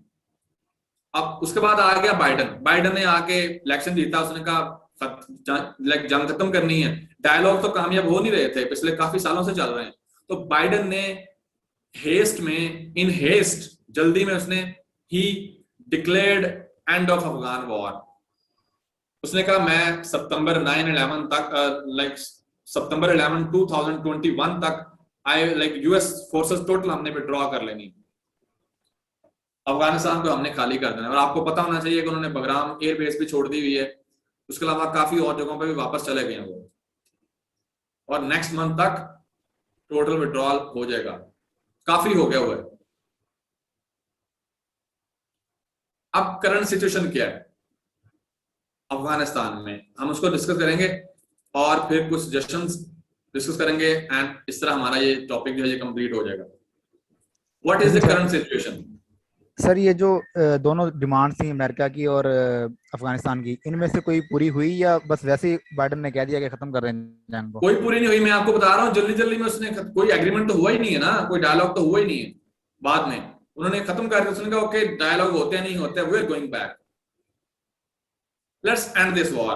[SPEAKER 1] अब उसके बाद आ गया बाइडेन ने आके इलेक्शन जीता, उसने कहा जंग खत्म करनी है। डायलॉग तो कामयाब हो नहीं रहे थे, पिछले काफी सालों से चल रहे हैं। तो बाइडेन ने इन हेस्ट जल्दी में उसने ही declared end of Afghan war. उसने कहा मैं सितंबर 9/11 तक, सितंबर 11 2021 तक यूएस फोर्सेस टोटल हमने विड्रॉ कर लेनी, अफगानिस्तान को हमने खाली कर देना। और आपको पता होना चाहिए कि उन्होंने बगराम एयरबेस भी छोड़ दी हुई है, उसके अलावा काफी और जगहों पे भी वापस चले गए हैं वो, और नेक्स्ट मंथ तक टोटल विड्रॉल हो जाएगा। काफी हो गया हुआ है। अब करंट सिचुएशन क्या है अफगानिस्तान में, हम उसको डिस्कस करेंगे और फिर कुछ सजेशंस डिस्कस करेंगे, एंड इस तरह हमारा ये टॉपिक जो है ये कंप्लीट हो जाएगा। What is the current situation?
[SPEAKER 14] Sir ये जो दोनों डिमांड्स थी अमेरिका की और अफगानिस्तान की, इनमें से कोई पूरी हुई या बस वैसे ही बाइडेन ने कह दिया कि खत्म कर रहे हैं जंग को?
[SPEAKER 1] कोई पूरी नहीं हुई, मैं आपको बता रहा हूँ। जल्दी में उसने कोई एग्रीमेंट तो हुआ ही नहीं है ना, कोई डायलॉग तो हुआ ही नहीं है। बाद में उन्होंने खत्म कर दिया, उसने कहा ओके डायलॉग होते नहीं होते, we are going back, let's end this war.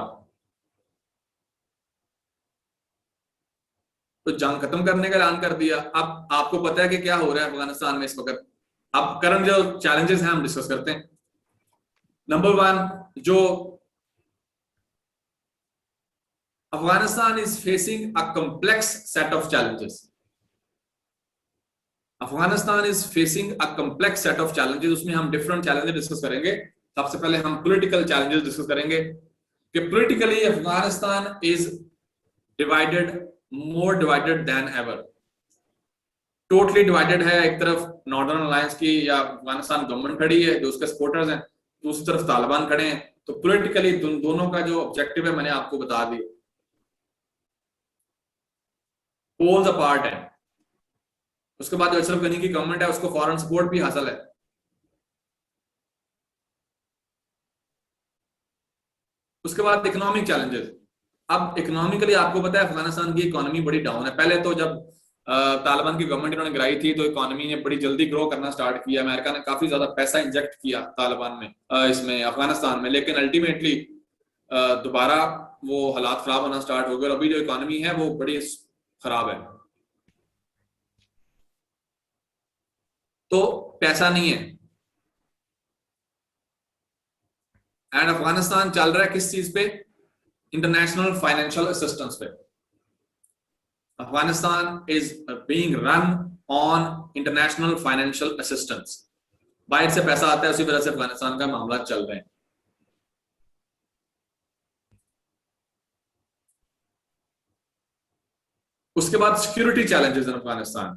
[SPEAKER 1] तो जंग खत्म करने का ऐलान कर दिया। अब आपको पता है कि क्या हो रहा है अफगानिस्तान में इस वक्त। अब करंट जो चैलेंजेस हैं हम डिस्कस करते हैं। नंबर 1, जो Afghanistan is facing a complex set of challenges. Afghanistan is facing a complex set of challenges. उसमें हम डिफरेंट चैलेंजेस डिस्कस करेंगे। सबसे पहले हम पॉलिटिकल चैलेंजेस डिस्कस करेंगे कि politically Afghanistan is divided, more divided then ever. Totally divided है। एक तरफ नॉर्दर्न अलायंस की या अफगानिस्तान गवर्नमेंट खड़ी है जो उसके सपोर्टर्स हैं, दूसरी तरफ तालिबान खड़े हैं। तो पॉलिटिकली दोनों का जो ऑब्जेक्टिव है मैंने आपको बता दिया, पोल्स अपार्ट है। उसके बाद जो अशरफ गनी की गवर्नमेंट है उसको फॉरेन सपोर्ट भी हासिल है। उसके बाद इकोनॉमिक चैलेंजेस। अब इकोनॉमिकली आपको पता है अफगानिस्तान की इकोनॉमी बड़ी डाउन है। पहले तो जब तालिबान की गवर्नमेंट इन्होंने गिराई थी तो इकोनॉमी ने बड़ी जल्दी ग्रो करना स्टार्ट किया। अमेरिका ने काफी ज्यादा पैसा इंजेक्ट किया तालिबान में, इसमें अफगानिस्तान में, लेकिन अल्टीमेटली दोबारा वो हालात खराब होना स्टार्ट हो गए और अभी जो इकोनॉमी है वो बड़ी खराब है। तो पैसा नहीं है, एंड अफगानिस्तान चल रहा है किस चीज पे? इंटरनेशनल फाइनेंशियल असिस्टेंस पे। Afghanistan is being run on international financial assistance. बाहर से पैसा आता है, उसी वजह से अफगानिस्तान का मामला चल रहे हैं। उसके बाद सिक्योरिटी चैलेंजेस इन अफगानिस्तान।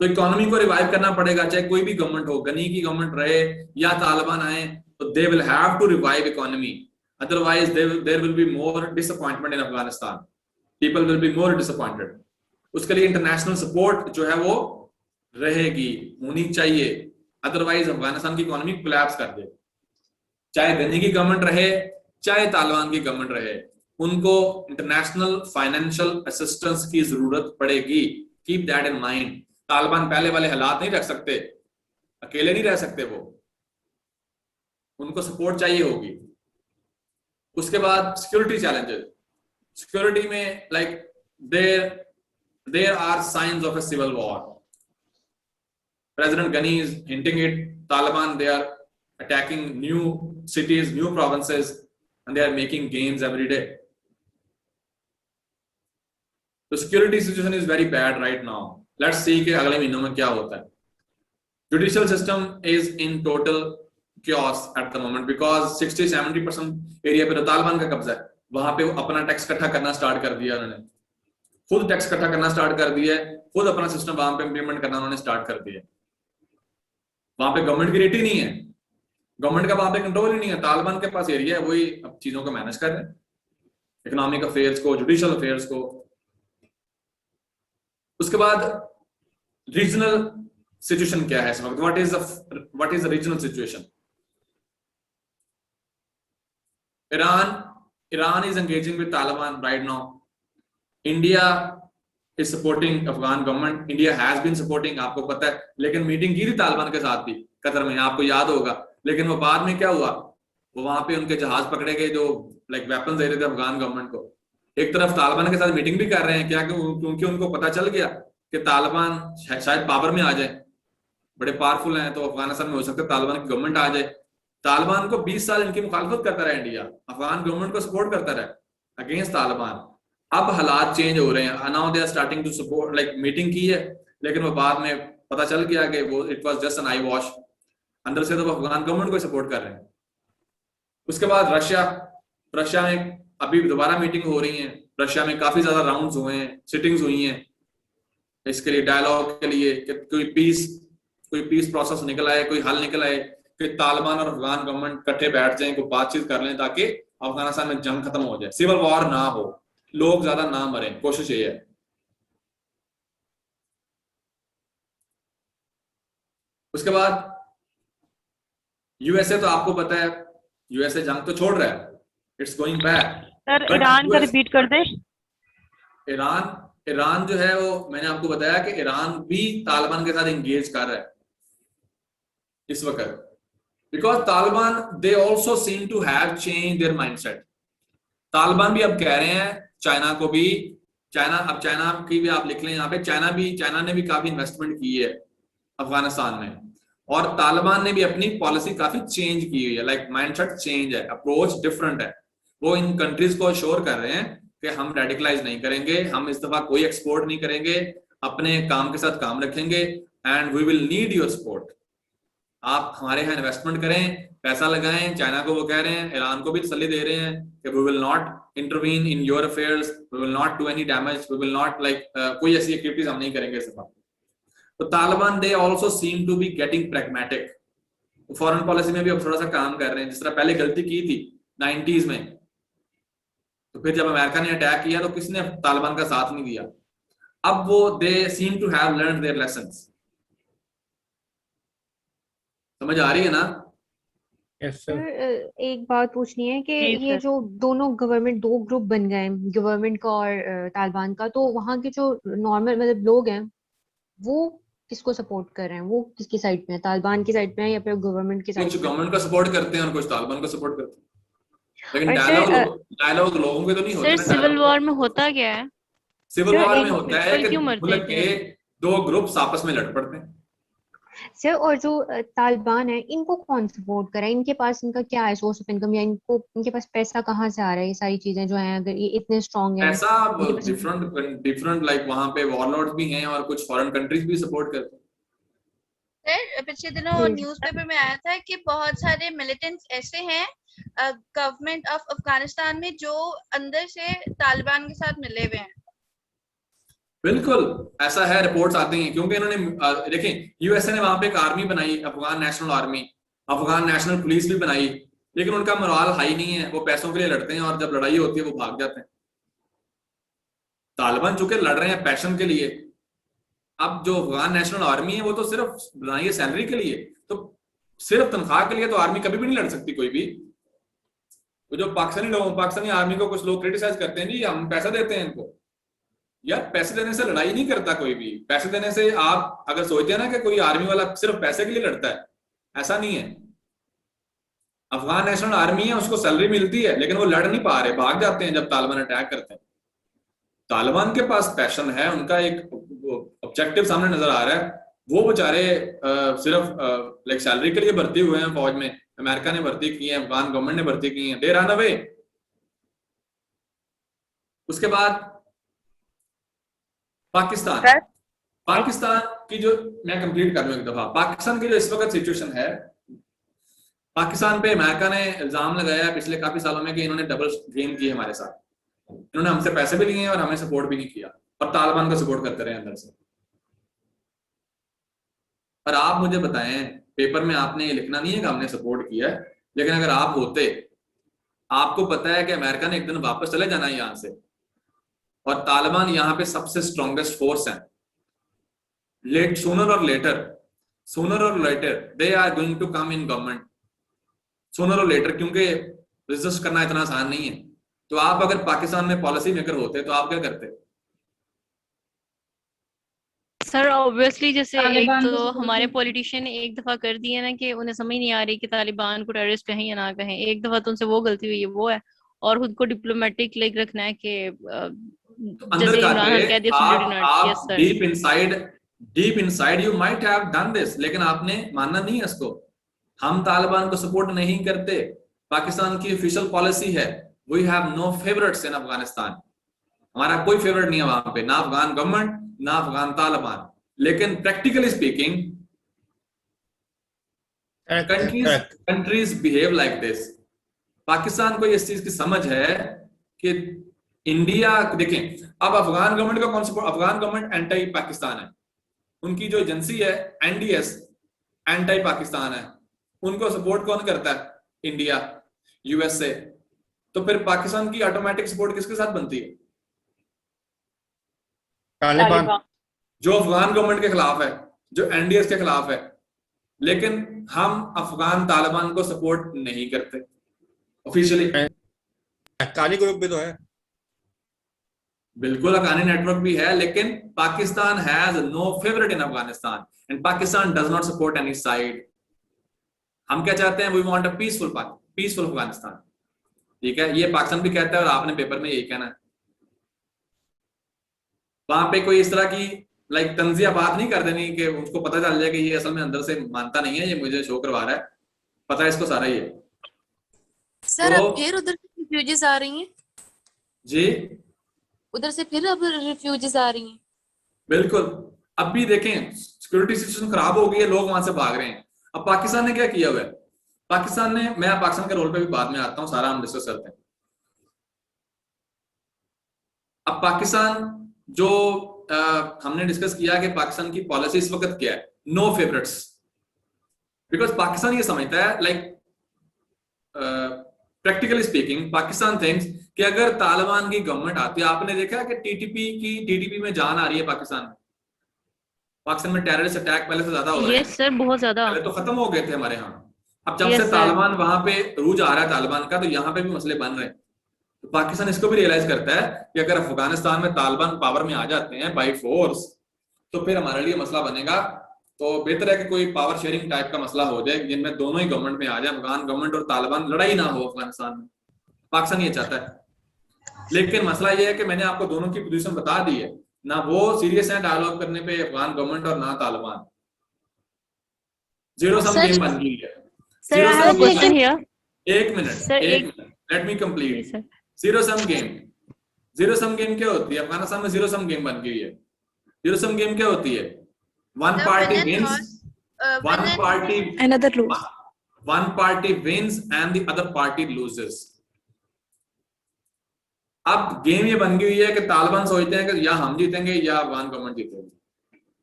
[SPEAKER 1] तो इकोनॉमी को रिवाइव करना पड़ेगा, चाहे कोई भी गवर्नमेंट हो, गनी की गवर्नमेंट रहे या तालिबान आए, तो they will have to revive economy, otherwise there will be more disappointment in Afghanistan, people will be more disappointed. उसके लिए इंटरनेशनल सपोर्ट जो है वो रहेगी, होनी चाहिए, अदरवाइज अफगानिस्तान की इकोनॉमी कोलैप्स कर दे। चाहे गनी की गवर्नमेंट रहे चाहे तालिबान की गवर्नमेंट रहे, उनको इंटरनेशनल फाइनेंशियल असिस्टेंस की जरूरत पड़ेगी। Keep that in mind. Taliban पहले वाले हालात नहीं रख सकते, अकेले नहीं रह सकते, वो उनको सपोर्ट चाहिए होगी। उसके बाद सिक्योरिटी चैलेंजेस। सिक्योरिटी में like there are signs of a civil war. President Ghani is hinting it. Taliban, they are attacking new cities, new provinces, and they are making gains every day. The security situation is very bad right now. Let's see कि अगले महीनों में क्या होता है। Judicial system is in total chaos at the moment because 60-70% area पे तो तालिबान का कब्जा है। वहां पे अपना टैक्स इकट्ठा करना स्टार्ट कर दिया उन्होंने, खुद टैक्स इकट्ठा करना स्टार्ट कर दिया है, खुद अपना सिस्टम वहां पे इम्प्लीमेंट करना उन्होंने स्टार्ट कर दिया है। वहां पे गवर्नमेंट की रेट ही नहीं है, गवर्नमेंट का वहां पे कंट्रोल ही नहीं है। तालिबान के पास एरिया है, वही अब चीजों को मैनेज कर रहे हैं, इकोनॉमिक अफेयर्स को, जुडिशियल अफेयर्स को। उसके बाद रीजनल सिचुएशन क्या है इस वक्त? What is the regional situation? Iran is engaging with Taliban right now. India is supporting Afghan government. India has been supporting, आपको पता है, लेकिन मीटिंग की थी तालिबान के साथ भी कतर में, आपको याद होगा। लेकिन वो बाद में क्या हुआ, वो वहां पे उनके जहाज पकड़े गए जो लाइक वेपन्स दे रहे थे अफगान गवर्नमेंट को। एक तरफ तालिबान के साथ मीटिंग भी कर रहे हैं, क्या क्योंकि उनको पता चल गया कि तालिबान शायद पावर में आ जाए, बड़े पावरफुल हैं, तो अफगानिस्तान में हो सकता है तालिबान की गवर्नमेंट आ जाए। तालिबान को 20 साल इनकी मुखालफत करता रहा इंडिया, अफगान गवर्नमेंट को सपोर्ट करता रहा अगेंस्ट तालिबान। अब हालात चेंज हो रहे हैं, now they are starting to support, like meeting की है, लेकिन वो बाद में पता चल गया कि वो it was just an I wash, अंदर से तो वो अफगान गवर्नमेंट को सपोर्ट कर रहे हैं। उसके बाद रशिया में अभी दोबारा मीटिंग हो रही है, रशिया में काफी ज्यादा राउंड्स हुए हैं, सिटिंग्स हुई हैं इसके लिए, डायलॉग के लिए कि कोई पीस प्रोसेस निकल आए, कोई हल निकल आए, कि तालिबान और अफगान गवर्नमेंट इकट्ठे बैठ जाएं, कोई बातचीत कर लें ताकि अफगानिस्तान में जंग खत्म हो जाए, सिविल वॉर ना हो, लोग ज्यादा ना मरे, कोशिश ये है। उसके बाद यूएसए, तो आपको पता है यूएसए जंग तो छोड़ रहा है, it's going back.
[SPEAKER 13] Sir Iran का रिपीट कर दे।
[SPEAKER 1] ईरान जो है वो, मैंने आपको बताया कि ईरान भी तालिबान के साथ एंगेज कर रहा है इस वक्त, because Taliban they also seem to have change their mindset. Taliban भी अब कह रहे हैं चाइना को भी, चाइना की भी आप लिख लें यहाँ पे, चाइना ने भी काफी इन्वेस्टमेंट की है अफगानिस्तान में, और तालिबान ने भी अपनी पॉलिसी काफी चेंज की हुई है, लाइक माइंडसेट चेंज है, अप्रोच डिफरेंट है। वो इन कंट्रीज को अश्योर कर रहे हैं कि हम रेडिकलाइज नहीं करेंगे, हम इस दफा कोई एक्सपोर्ट नहीं करेंगे, अपने काम के साथ काम रखेंगे, and we will need your support. आप हमारे यहाँ इन्वेस्टमेंट करें, पैसा लगाएं। चाइना को वो कह रहे हैं, ईरान को भी तसल्ली दे रहे हैं कि we will not intervene in your affairs, we will not do any damage, we will not like कोई ऐसी एक्टिविटीज हम नहीं करेंगे इस दफा। तो Taliban they also seem to be getting pragmatic, foreign policy में भी अब थोड़ा सा काम कर रहे हैं, जिस तरह पहले गलती की थी 90s में, तो फिर जब अमेरिका ने अटैक किया तो किसने तालिबान का साथ नहीं दिया। अब वो they seem to have learned their lessons. समझ आ रही है ना?
[SPEAKER 3] सर एक बात पूछनी है कि ये जो दोनों गवर्नमेंट, दो ग्रुप बन गए हैं, गवर्नमेंट का और तालिबान का, तो वहाँ के जो नॉर्मल मतलब लोग हैं वो किसको सपोर्ट कर रहे हैं, वो किसकी साइड में है, तालिबान की साइड में है या फिर गवर्नमेंट की साइड में?
[SPEAKER 1] कुछ गवर्नमेंट का सपोर्ट करते हैं और कुछ तालिबान को सपोर्ट करते हैं, लेकिन डायलॉग लोगों के तो नहीं होता।
[SPEAKER 12] सर सिविल वॉर में होता क्या है?
[SPEAKER 1] सिविल वॉर में होता है कि मुल्क के दो ग्रुप्स आपस में लड़ पड़ते हैं,
[SPEAKER 3] सर और जो तालिबान है इनको कौन सपोर्ट कर रहा है? इनके पास इनका क्या है सोर्स ऑफ इनकम, या इनको इनके पास पैसा कहाँ से आ रहा है? ये सारी चीजें जो हैं अगर ये इतने स्ट्रांग हैं,
[SPEAKER 1] ऐसा
[SPEAKER 3] इनके पास
[SPEAKER 1] डिफरेंट लाइक वहां पे वॉरलॉर्ड्स भी हैं और कुछ फॉरेन कंट्रीज भी सपोर्ट करते हैं।
[SPEAKER 8] सर पिछले दिनों न्यूज़पेपर में आया था कि बहुत सारे मिलिटेंट्स ऐसे हैं गवर्नमेंट ऑफ अफगानिस्तान में जो अंदर से तालिबान के साथ मिले हुए हैं।
[SPEAKER 1] बिल्कुल ऐसा है, रिपोर्ट्स आती हैं क्योंकि इन्होंने देखें यूएसए ने वहां पे एक आर्मी बनाई, Afghan national army, Afghan national police भी बनाई, लेकिन उनका मोराल हाई नहीं है, वो पैसों के लिए लड़ते हैं और जब लड़ाई होती है वो भाग जाते हैं। तालिबान चूंकि लड़ रहे हैं पैशन के लिए, अब जो अफगान नेशनल आर्मी है वो तो सिर्फ बनाई है सैलरी के लिए, तो सिर्फ तनख्वाह के लिए तो आर्मी कभी भी नहीं लड़ सकती कोई भी। तो जो पाकिस्तानी आर्मी को कुछ लोग क्रिटिसाइज करते हैं जी हम पैसा देते हैं इनको, यार पैसे देने से लड़ाई नहीं करता कोई भी। पैसे देने से आप अगर सोचते हैं ना कि कोई आर्मी वाला सिर्फ पैसे के लिए लड़ता है, ऐसा नहीं है। अफगान नेशनल आर्मी है, उसको सैलरी मिलती है लेकिन वो लड़ नहीं पा रहे, भाग जाते हैं जब तालिबान अटैक करते हैं। तालिबान के पास पैशन है, उनका एक ऑब्जेक्टिव सामने नजर आ रहा है, वो बेचारे सिर्फ लाइक सैलरी के लिए भर्ती हुए हैं फौज में, अमेरिका ने भर्ती की है, अफगान गवर्नमेंट ने भर्ती की है, दे रन अवे। उसके बाद पाकिस्तान की जो, मैं कंप्लीट कर लूं एक दफा, पाकिस्तान की जो इस वक्त सिचुएशन है, पाकिस्तान पे अमेरिका ने इल्जाम लगाया पिछले काफी सालों में कि इन्होंने डबल गेम की हमारे साथ, इन्होंने हमसे पैसे भी लिए हैं और हमें सपोर्ट भी नहीं किया और तालिबान को सपोर्ट करते रहे अंदर से। पर आप मुझे बताएं, पेपर में आपने ये लिखना नहीं है कि हमने सपोर्ट किया है, लेकिन अगर आप होते, आपको पता है कि अमेरिका ने एक दिन वापस चले जाना है यहां से और तालिबान यहाँ पे सबसे स्ट्रॉन्गेस्ट फोर्स है, sooner or later they are going to come in government, sooner or later, क्योंकि रेजिस्ट करना इतना आसान नहीं है। तो आप अगर पाकिस्तान में पॉलिसी मेकर होते तो आप क्या करते?
[SPEAKER 12] सर ऑब्वियसली जैसे एक तो हमारे पॉलिटिशियन ने एक दफा कर दिया ना कि उन्हें समझ नहीं आ रही कि तालिबान को टेररिस्ट कहें या ना कहें, एक दफा तो उनसे वो गलती हुई है वो है, और खुद को डिप्लोमेटिक लाइक रखना है कि
[SPEAKER 1] अंदर आप deep inside you might have done this, लेकिन आपने मानना नहीं है इसको। हम तालिबान को सपोर्ट नहीं करते, पाकिस्तान की ऑफिशियल पॉलिसी है we have no favourites in Afghanistan, हमारा कोई फेवरेट नहीं है वहां पे, ना अफगान गवर्नमेंट ना अफगान तालिबान। लेकिन practically speaking countries behave like this. Pakistan को इस चीज की समझ है कि इंडिया, देखें अब अफगान गवर्नमेंट का कौन सा, अफगान गवर्नमेंट एंटी पाकिस्तान है, उनकी जो एजेंसी है एनडीएस एंटी पाकिस्तान है, उनको सपोर्ट कौन करता है? India, USA. तो फिर पाकिस्तान की ऑटोमेटिक सपोर्ट किसके साथ बनती है?
[SPEAKER 6] तालिबान,
[SPEAKER 1] जो अफगान गवर्नमेंट के खिलाफ है, जो एनडीएस के खिलाफ है। लेकिन हम अफगान तालिबान को सपोर्ट नहीं करते ऑफिशियली।
[SPEAKER 6] अकाली ग्रुप भी तो है,
[SPEAKER 1] बिल्कुल अकानी नेटवर्क भी है, लेकिन Pakistan has no favourite in Afghanistan and Pakistan does not support any side. हम क्या चाहते हैं? We want a peaceful Afghanistan. ठीक है, ये पाकिस्तान भी कहता है और आपने पेपर में यही कहना है। वहां पे कोई इस तरह की लाइक तंजिया बात नहीं कर देनी कि उसको पता चल जाए कि ये असल में अंदर से मानता नहीं है, ये मुझे शो करवा रहा है, पता है इसको सारा ही है।
[SPEAKER 15] सर तो, अब फिर उधर से रिफ्यूजीज आ रही हैं
[SPEAKER 1] जी,
[SPEAKER 15] उधर से फिर अब रिफ्यूजीज आ रही हैं।
[SPEAKER 1] बिल्कुल, अब भी देखें सिक्योरिटी सिचुएशन खराब हो गई है, लोग वहां से भाग रहे हैं। अब पाकिस्तान ने क्या किया हुआ है? पाकिस्तान ने, मैं पाकिस्तान के रोल पे भी बाद में आता हूं, सारा हम डिस्कस करते हैं। अब पाकिस्तान जो हमने डिस्कस किया कि पाकिस्तान की पॉलिसी इस वक्त क्या है, नो फेवरेट्स, बिकॉज पाकिस्तान ये समझता है like practically speaking Pakistan thinks कि अगर तालिबान की गवर्नमेंट आती है, आपने देखा कि टीटीपी में जान आ रही है पाकिस्तान में टेररिस्ट अटैक पहले से ज्यादा हो रहे हैं।
[SPEAKER 12] सर बहुत ज्यादा,
[SPEAKER 1] पहले तो खत्म हो गए थे हमारे यहाँ, अब जब से तालिबान वहां पे रूज आ रहा है तालिबान का, तो यहाँ पे भी मसले बन रहे हैं। तो पाकिस्तान इसको भी रियलाइज करता है कि अगर अफगानिस्तान में तालिबान पावर में आ जाते हैं बाई फोर्स, तो फिर हमारे लिए मसला बनेगा। तो बेहतर है कि कोई पावर शेयरिंग टाइप का मसला हो जाए जिनमें दोनों ही गवर्नमेंट में आ जाए, अफगान गवर्नमेंट और तालिबान, लड़ाई ना हो अफगानिस्तान में। पाकिस्तान ये चाहता है, लेकिन मसला ये है कि मैंने आपको दोनों की पोजीशन बता दी है, ना वो सीरियस है डायलॉग करने पे अफगान गवर्नमेंट और ना Taliban. Zero sum
[SPEAKER 15] sir,
[SPEAKER 1] game बन गई है।
[SPEAKER 15] Sir,
[SPEAKER 1] zero
[SPEAKER 15] I
[SPEAKER 1] sum
[SPEAKER 15] have a question
[SPEAKER 1] game,
[SPEAKER 15] here.
[SPEAKER 1] एक मिनट,
[SPEAKER 15] Sir,
[SPEAKER 1] एक minute, let me complete. Zero sum game, zero sum game क्या होती है? अफगानिस्तान में जीरो सम गेम बन गई है। जीरो सम गेम क्या होती है? One party wins, one party
[SPEAKER 15] Another lose.
[SPEAKER 1] one party wins and the other party loses. अब गेम ये बन गई है कि तालिबान सोचते हैं कि या हम जीतेंगे या अफगान गवर्नमेंट जीतेगी,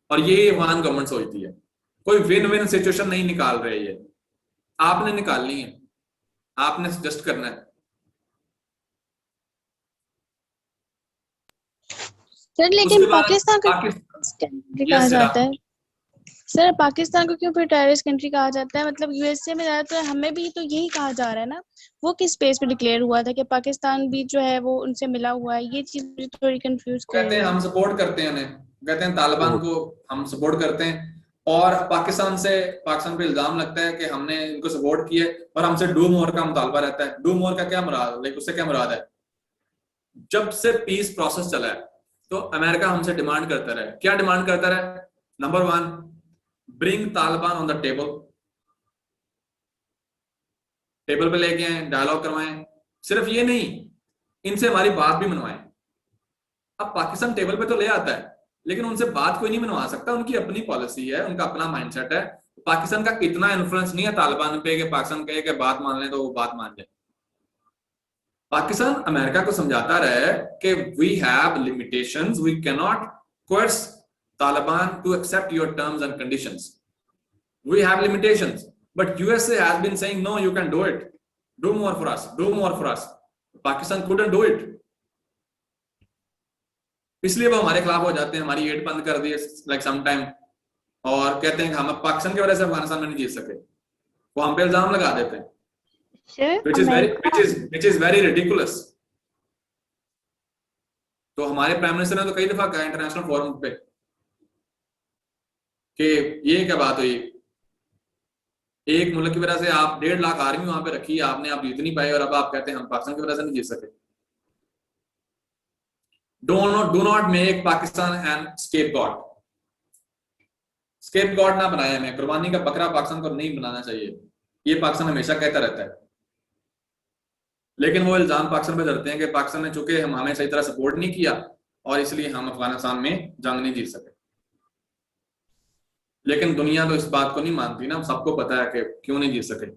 [SPEAKER 1] और ये अफगान गवर्नमेंट सोचती है। कोई विन विन सिचुएशन नहीं निकाल रही है, आपने निकालनी है, आपने सजेस्ट करना है।
[SPEAKER 15] सर लेकिन पाकिस्तान को कहा जाता है सर, पाकिस्तान को क्यों फिर टेररिस्ट कंट्री कहा जाता है? मतलब यूएसए में ज्यादातर हमें भी तो यही कहा जा रहा है ना, वो किस स्पेस पे डिक्लेयर हुआ था कि पाकिस्तान भी जो है वो उनसे मिला हुआ है? ये चीज मुझे थोड़ी कंफ्यूज कर
[SPEAKER 1] कहते हैं हम सपोर्ट करते हैं उन्हें, कहते हैं तालिबान को हम सपोर्ट करते हैं, और पाकिस्तान पे इल्जाम लगता है कि हमने इनको सपोर्ट किया और हमसे डू मोर का मुतालबा रहता है। डू मोर का क्या मुराद, लाइक उससे क्या मुराद है? जब से पीस प्रोसेस चला है तो अमेरिका हमसे डिमांड करता रहा है। क्या डिमांड करता रहा है? Number 1, bring Taliban on the table पे लेके आए, डायलॉग करवाएं। सिर्फ ये नहीं, इनसे हमारी बात भी मनवाएं। अब पाकिस्तान टेबल पे तो ले आता है, लेकिन उनसे बात कोई नहीं मनवा सकता, उनकी अपनी पॉलिसी है, उनका अपना माइंडसेट है। पाकिस्तान का इतना इन्फ्लुएंस नहीं है तालिबान पे कि पाकिस्तान कहे कि बात मान ले तो वो बात मान जाए। पाकिस्तान अमेरिका को समझाता रहा है कि we have limitations, we can not coerce Taliban to accept your terms and conditions. We have limitations, but USA has been saying no, you can do it. Do more for us. Do more for us. Pakistan couldn't do it. इसलिए वो हमारे खिलाफ हो जाते हैं, हमारी add बंद कर दी like sometime, और कहते हैं कि हम पाकिस्तान की वजह से अफगानिस्तान में नहीं जीत सके। वो हम पे इल्जाम लगा देते हैं, which is very ridiculous. तो हमारे प्राइम मिनिस्टर ने तो कई दफा कहा इंटरनेशनल फोरम पे कि ये क्या बात हुई, एक मुल्क की वजह से आप 1.5 लाख आर्मी वहां पे रखी, आपने आप जीत नहीं पाए, और अब आप कहते हैं हम पाकिस्तान की वजह से नहीं जीत सके। Do not make Pakistan an scapegoat. Scapegoat ना बनाया हमें, कुर्बानी का बकरा पाकिस्तान को नहीं बनाना चाहिए, ये पाकिस्तान हमेशा कहता रहता है। लेकिन वो इल्जाम पाकिस्तान पे धरते हैं कि पाकिस्तान ने चूंकि हमें सही तरह सपोर्ट नहीं किया और इसलिए हम अफगानिस्तान में जंग नहीं जीत सके। लेकिन दुनिया तो इस बात को नहीं मानती ना, सबको पता है कि क्यों नहीं जीत सके।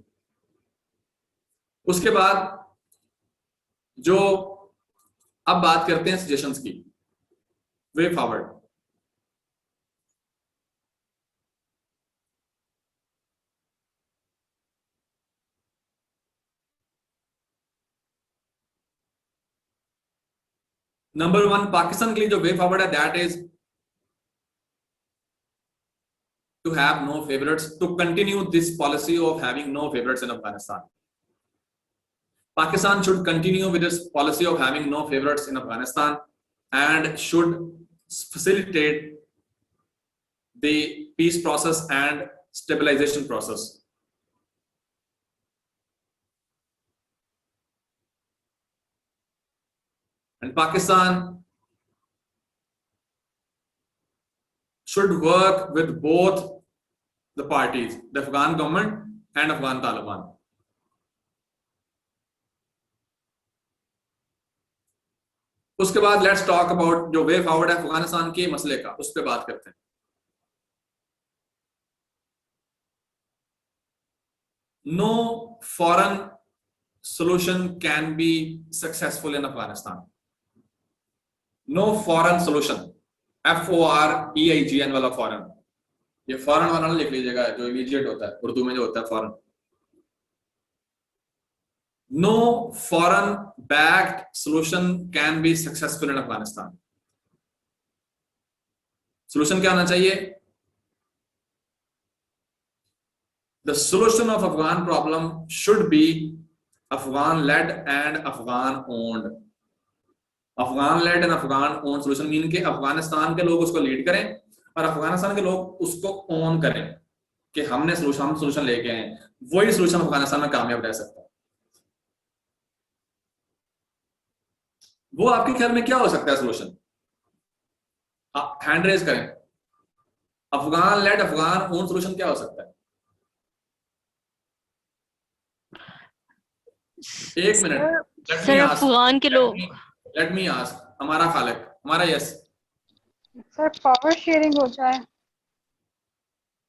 [SPEAKER 1] उसके बाद जो अब बात करते हैं सजेशंस की, वे फॉरवर्ड। नंबर 1 पाकिस्तान के लिए जो वे फॉरवर्ड है, that is to have no favorites, to continue this policy of having no favorites in Afghanistan. Pakistan should continue with this policy of having no favorites in Afghanistan and should facilitate the peace process and stabilization process. And Pakistan should work with both the parties, the Afghan government and Afghan Taliban. उसके बाद let's talk about जो way forward है अफगानिस्तान के मसले का, उस पर बात करते हैं। No foreign solution can be successful in Afghanistan. No foreign solution. FOREIGN वाला फॉरेन, ये फॉरेन वाला लिख लीजिएगा, जो इमीडिएट होता है उर्दू में जो होता है foreign. No foreign backed solution can be successful in Afghanistan. Solution क्या होना चाहिए? The solution of Afghan problem should be Afghan led and Afghan owned. Afghan led and Afghan own solution mean के अफगानिस्तान के लोग उसको लीड करें और अफगानिस्तान के लोग उसको ओन करें कि हम सॉल्यूशन लेके आए, वही सॉल्यूशन अफगानिस्तान में कामयाब रह सकता है। वो आपके ख्याल में क्या हो सकता है सॉल्यूशन? हैंड रेज करें। Afghan led Afghan own solution क्या हो सकता है? एक मिनट,
[SPEAKER 12] सर अफगान के लोग,
[SPEAKER 1] लेट मी आस्क, हमारा खालिक, हमारा यस
[SPEAKER 2] सर पावर शेयरिंग हो जाए।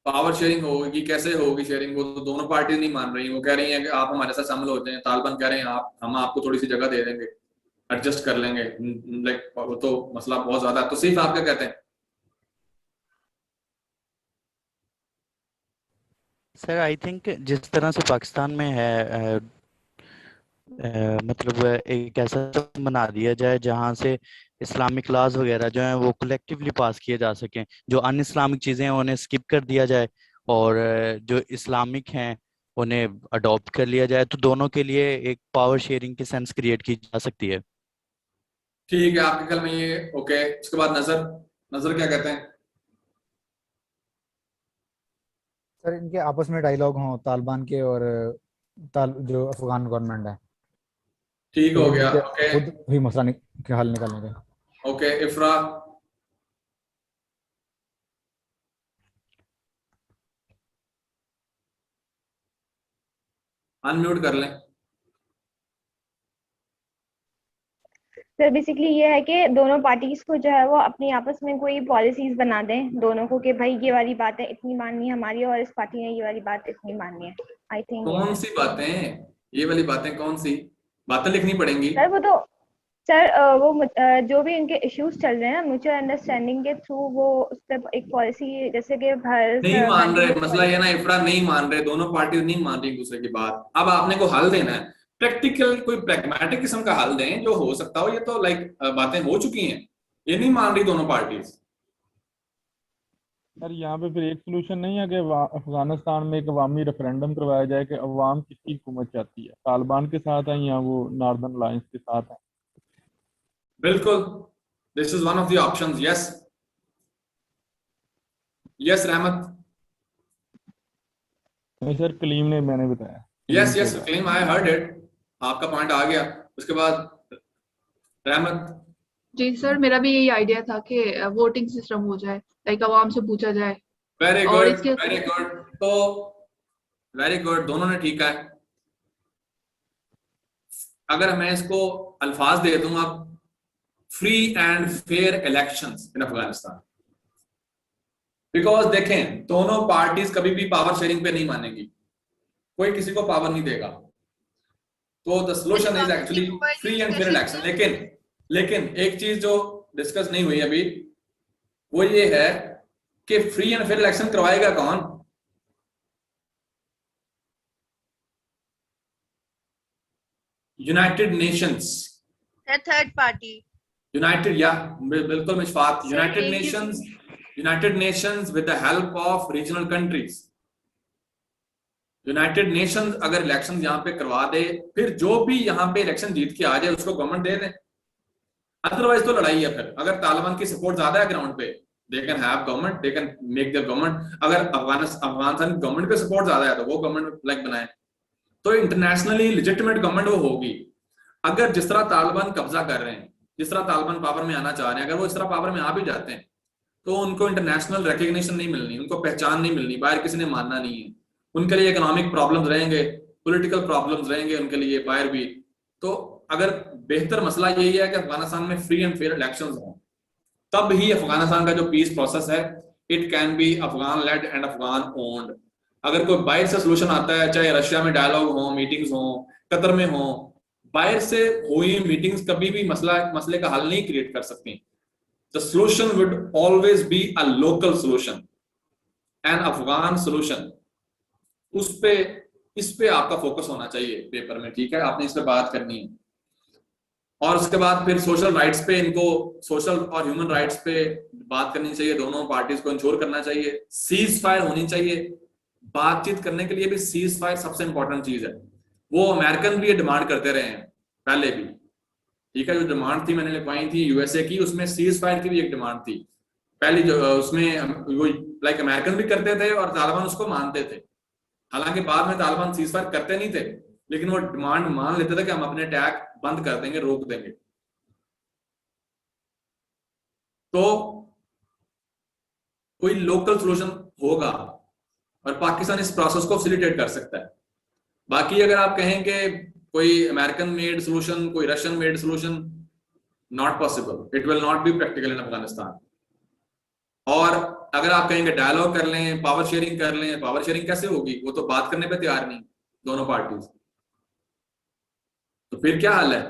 [SPEAKER 1] पावर शेयरिंग होगी, कैसे होगी शेयरिंग? वो तो दोनों पार्टी नहीं मान रही, वो कह रही हैं कि आप हमारे साथ शामिल हो जाएं, तालिबान कह रहे हैं हम आपको थोड़ी सी जगह दे देंगे, एडजस्ट कर लेंगे, लाइक वो तो मसला बहुत ज्यादा है। तो सिर्फ आप क्या कहते हैं?
[SPEAKER 16] सर आई थिंक जिस तरह से पाकिस्तान में है मतलब एक ऐसा सिस्टम बना दिया जाए जहां से इस्लामिक लॉज वगैरह जो हैं वो कलेक्टिवली पास किए जा सकें, जो अन इस्लामिक चीज़ें हैं उन्हें स्किप कर दिया जाए और जो इस्लामिक हैं उन्हें अडॉप्ट कर लिया जाए, तो दोनों के लिए एक पावर शेयरिंग की सेंस क्रिएट की जा सकती है।
[SPEAKER 1] ठीक है, आपके ख्याल में ये ओके। उसके बाद नजर क्या कहते हैं?
[SPEAKER 14] सर इनके आपस में डायलॉग हो तालिबान के और जो अफगान गवर्नमेंट है,
[SPEAKER 1] ठीक हो गया,
[SPEAKER 14] खुद
[SPEAKER 1] ओके
[SPEAKER 14] ही मसला के हल निकालने का।
[SPEAKER 1] ओके। इफ्रा, अनम्यूट कर लें।
[SPEAKER 17] सर बेसिकली ये है कि दोनों पार्टीज को जो है वो अपनी आपस में कोई पॉलिसीज बना दें दोनों को, कि भाई ये वाली बात है इतनी माननी है हमारी और इस पार्टी ने ये वाली बात इतनी माननी है। आई थिंक
[SPEAKER 1] कौन सी बातें, ये वाली बातें कौन सी बातें लिखनी पड़ेंगी?
[SPEAKER 17] सर वो तो सर वो जो भी इनके इश्यूज चल रहे हैं म्यूचुअल अंडरस्टैंडिंग के थ्रू वो उस पर एक पॉलिसी, जैसे कि भारत
[SPEAKER 1] नहीं मान रहे, मसला ये ना इफ्रा, नहीं मान रहे, दोनों पार्टी नहीं मान रही एक दूसरे की बात। अब आपने को हल देना है, प्रैक्टिकल कोई प्रैग्मेटिक किस्म का हल दें जो हो सकता हो। ये तो लाइक बातें हो चुकी हैं, ये नहीं मान रही दोनों पार्टीज।
[SPEAKER 18] सर यहाँ पे फिर एक सोल्यूशन नहीं है कि अफगानिस्तान में एक अवामी रेफरेंडम करवाया जाए कि अवाम किसकी हुकूमत चाहती है, तालिबान के साथ है या वो नॉर्दर्न अलायंस के साथ है?
[SPEAKER 1] बिल्कुल, this is one of the options. Yes yes Rahmat.
[SPEAKER 18] नहीं सर, कलीम ने मैंने बताया।
[SPEAKER 1] Yes yes Kaleem, I heard it, आपका पॉइंट आ गया। उसके बाद रहमत।
[SPEAKER 19] जी सर, मेरा भी यही आइडिया था कि वोटिंग सिस्टम हो जाए, लाइक आवाम से पूछा जाए।
[SPEAKER 1] वेरी गुड वेरी गुड, तो वेरी गुड, दोनों ने ठीक है। अगर मैं इसको अल्फाज दे दूं आप, free and fair elections in Afghanistan. Because देखें, दोनों पार्टीज कभी भी पावर शेयरिंग पे नहीं मानेगी, कोई किसी को पावर नहीं देगा, तो the solution is actually free and fair election. लेकिन एक चीज जो डिस्कस नहीं हुई अभी, वो ये है कि फ्री एंड फेयर इलेक्शन करवाएगा कौन? United nations,
[SPEAKER 8] third party.
[SPEAKER 1] United, या बिल्कुल मिशफात, united nations with the help of regional countries. United nations अगर इलेक्शन यहाँ पे करवा दे, फिर जो भी यहाँ पे इलेक्शन जीत के आ जाए उसको गवर्नमेंट दे दे। अदरवाइज तो लड़ाई है। फिर अगर तालिबान की सपोर्ट ज्यादा है ग्राउंड पे, they can have government, they can make their government. अगर अफगानिस्तान गवर्नमेंट पे सपोर्ट ज्यादा है तो वो गवर्नमेंट लाइक बनाए, तो इंटरनेशनली लेजिटिमेट गवर्नमेंट वो होगी। अगर जिस तरह तालिबान कब्जा कर रहे हैं, जिस तरह तालिबान पावर में आना चाह रहे हैं, अगर वो इस तरह पावर में आ भी जाते हैं तो उनको इंटरनेशनल रिकग्निशन नहीं मिलनी, उनको पहचान नहीं मिलनी, बाहर किसी ने मानना नहीं है। उनके लिए इकोनॉमिक प्रॉब्लम्स रहेंगे, पॉलिटिकल प्रॉब्लम्स रहेंगे उनके लिए बाहर भी। तो अगर बेहतर मसला यही है कि अफगानिस्तान में फ्री एंड फेयर इलेक्शंस हों, तब ही अफगानिस्तान का जो पीस प्रोसेस है it can be Afghan led and Afghan owned. अगर कोई बाहर से सोल्यूशन आता है, चाहे रशिया में डायलॉग हो, मीटिंग्स हो, कतर में हो, बाहर से हुई मीटिंग्स कभी भी मसले का हल नहीं क्रिएट कर सकती। The solution would always be a local solution, an Afghan solution. इस पे आपका फोकस होना चाहिए पेपर में, ठीक है? आपने इस पे बात करनी है। और उसके बाद फिर सोशल राइट्स पे, इनको सोशल और ह्यूमन राइट्स पे बात करनी चाहिए, दोनों पार्टीज को इंश्योर करना चाहिए। सीज फायर होनी चाहिए, बातचीत करने के लिए भी सीज फायर सबसे इंपॉर्टेंट चीज है। वो अमेरिकन भी ये डिमांड करते रहे हैं पहले भी, ठीक है? जो डिमांड थी मैंने लिखवाई थी यूएसए की, उसमें सीज फायर की भी एक डिमांड थी पहली, जो उसमें वो लाइक अमेरिकन भी करते थे और तालिबान उसको मानते थे। हालांकि बाद में तालिबान सीज फायर करते नहीं थे, लेकिन वो डिमांड मान लेते थे कि हम अपने अटैक बंद कर देंगे, रोक देंगे। तो कोई लोकल सॉल्यूशन होगा और पाकिस्तान इस प्रोसेस को फैसिलिटेट कर सकता है। बाकी अगर आप कहें कि कोई अमेरिकन मेड सोल्यूशन, कोई Russian made solution, not possible, it will not be practical in Afghanistan. और अगर आप कहेंगे डायलॉग कर लें, पावर शेयरिंग कर लें, पावर शेयरिंग कैसे होगी? वो तो बात करने पे तैयार नहीं दोनों पार्टीज। तो फिर क्या हाल है?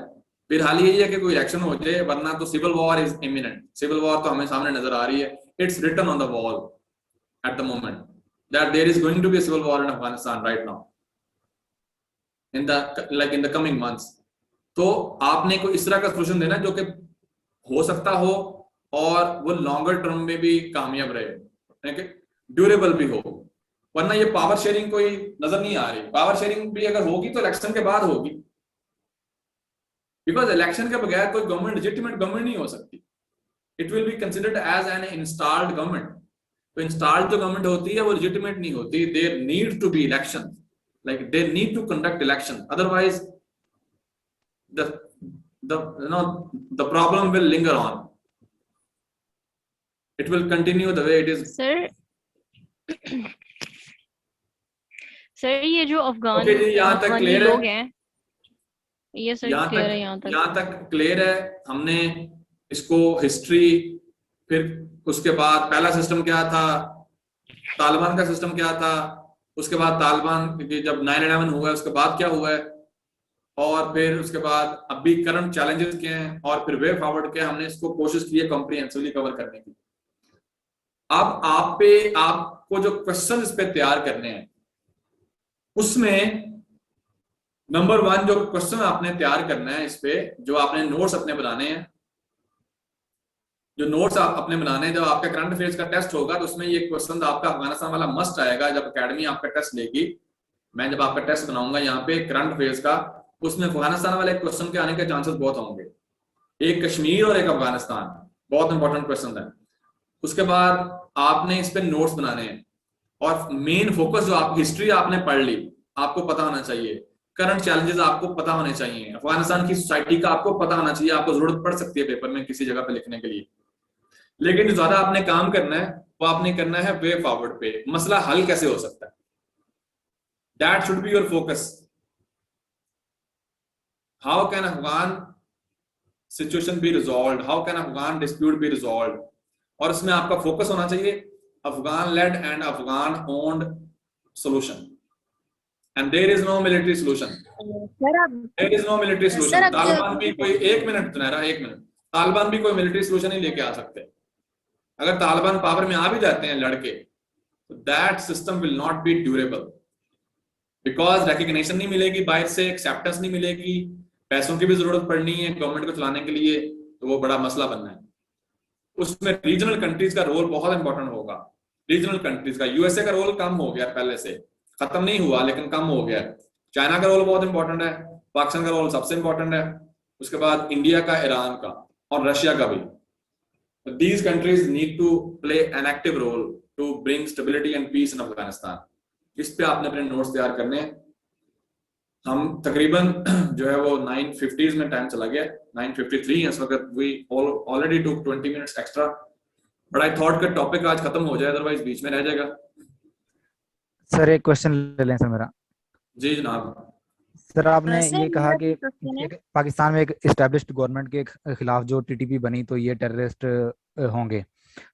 [SPEAKER 1] फिर हाल यही है कि कोई इलेक्शन हो जाए, वरना तो civil war is imminent. Civil war तो हमें सामने नजर आ रही है, it's written on the wall at the moment that there is going to be a civil war in Afghanistan right now in the coming months. तो आपने कोई इस तरह का सोल्यूशन देना जो कि हो सकता हो और वो लॉन्गर टर्म में भी कामयाब रहे, ड्यूरेबल भी हो। वरना ये पावर शेयरिंग कोई नजर नहीं आ रही। पावर शेयरिंग भी अगर होगी तो इलेक्शन के बाद होगी, बिकॉज इलेक्शन के बगैर कोई गवर्नमेंट लेजिटिमेट गवर्नमेंट नहीं हो सकती। It will be considered as an installed government. तो इंस्टॉल्ड जो गवर्नमेंट होती है वो लेजिटिमेट नहीं होती। There need to be election, like they need to conduct election, otherwise the problem will linger on. It will continue the way it is.
[SPEAKER 12] Sir ये जो अफगान
[SPEAKER 1] यहाँ तक क्लियर
[SPEAKER 12] लोग
[SPEAKER 1] है?
[SPEAKER 12] हैं, ये सर क्लियर है
[SPEAKER 1] यहाँ तक क्लियर है। हमने इसको हिस्ट्री, फिर उसके बाद पहला सिस्टम क्या था, तालिबान का सिस्टम क्या था, उसके बाद तालिबान जब 9/11 हुआ उसके बाद क्या हुआ है, और फिर उसके बाद अभी करंट चैलेंजेस क्या हैं, और फिर वे फॉरवर्ड क्या। हमने इसको कोशिश की है कॉम्प्रिहेंसिवली कवर करने की। अब आपको जो क्वेश्चन इस पे तैयार करने हैं, उसमें नंबर 1 जो क्वेश्चन आपने तैयार करना है, इस पे जो आपने नोट्स अपने बनाने हैं, जो नोट्स आप अपने बनाने हैं, जब आपका करंट अफेयर्स का टेस्ट होगा तो उसमें ये क्वेश्चन आपका अफगानिस्तान वाला मस्ट आएगा। जब एकेडमी आपका टेस्ट लेगी, मैं जब आपका टेस्ट बनाऊंगा यहाँ पे करंट अफेयर्स का, उसमें अफगानिस्तान वाले क्वेश्चन के आने के चांसेस बहुत होंगे। एक कश्मीर और एक अफगानिस्तान, बहुत इंपॉर्टेंट क्वेश्चन है। उसके बाद आपने इस पे नोट्स बनाने हैं, और मेन फोकस जो आप हिस्ट्री आपने पढ़ ली, आपको पता होना चाहिए, करंट चैलेंजेस आपको पता होने चाहिए, अफगानिस्तान की सोसाइटी का आपको पता होना चाहिए। आपको जरूरत पड़ सकती है पेपर में किसी जगह पे लिखने के लिए, लेकिन जो ज्यादा आपने काम करना है वो आपने करना है वे फॉरवर्ड पे, मसला हल कैसे हो सकता है, that should be your focus. How can Afghan situation be resolved, how can Afghan dispute be resolved, और इसमें आपका फोकस होना चाहिए Afghan led and Afghan owned solution, and there is no military solution. There is no military solution. Taliban भी कोई, एक minute, Taliban भी कोई मिलिट्री सॉल्यूशन नहीं लेके आ सकते। अगर तालिबान पावर में आ भी जाते हैं लड़के, तो that system will not be durable, because recognition नहीं मिलेगी बाहर से, एक्सेप्टेंस नहीं मिलेगी, पैसों की भी जरूरत पड़नी है गवर्नमेंट को चलाने के लिए, तो वो बड़ा मसला बनना है। उसमें रीजनल कंट्रीज का रोल बहुत इंपॉर्टेंट होगा। रीजनल कंट्रीज का, यूएसए का रोल कम हो गया, पहले से खत्म नहीं हुआ लेकिन कम हो गया। चाइना का रोल बहुत इंपॉर्टेंट है, पाकिस्तान का रोल सबसे इंपॉर्टेंट है, उसके बाद इंडिया का, ईरान का और रशिया का भी। These countries need to play an active role to bring stability and peace in Afghanistan. इस पे आपने अपने नोट्स तैयार करने हैं। हम तकरीबन जो है वो 9:50 में टाइम चला गया, 9:53 है इस वक्त। We already took 20 minutes extra, but I thought कि टॉपिक आज खत्म हो जाए, अदरवाइज बीच में रह जाएगा।
[SPEAKER 14] सर एक क्वेश्चन ले लें सर मेरा।
[SPEAKER 1] जी जनाब।
[SPEAKER 14] सर आपने ये कहा कि पाकिस्तान में एक एस्टैब्लिश्ड गवर्नमेंट के खिलाफ जो टीटीपी बनी तो ये टेररिस्ट होंगे,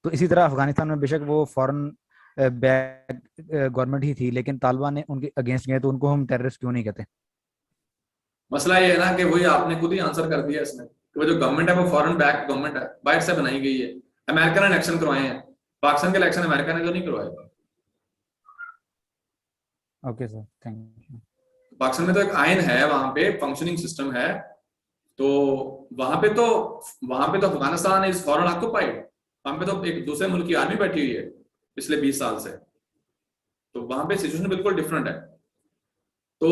[SPEAKER 14] तो इसी तरह अफगानिस्तान में बेशक वो फॉरेन बैक गवर्नमेंट ही थी, लेकिन तालिबान ने उनके अगेंस्ट गए, तो उनको हम टेररिस्ट क्यों नहीं कहते?
[SPEAKER 1] मसला ये है ना कि वही आपने खुद ही आंसर कर दिया इसमें, कि वो जो गवर्नमेंट है वो फॉरेन बैक गवर्नमेंट है, बाहर से बनाई गई है। अमेरिका ने इलेक्शन करवाए हैं, पाकिस्तान के इलेक्शन अमेरिका ने तो नहीं करवाए।
[SPEAKER 14] Okay sir, thank you.
[SPEAKER 1] Pakistan में तो एक आयन है, वहां पे फंक्शनिंग सिस्टम है, तो वहां पे तो अफगानिस्तान इज फॉरेन ऑक्युपाइड, वहां पे तो एक दूसरे मुल्क की आर्मी बैठी हुई है पिछले 20 साल से, तो वहां पे सिचुएशन बिल्कुल डिफरेंट है। तो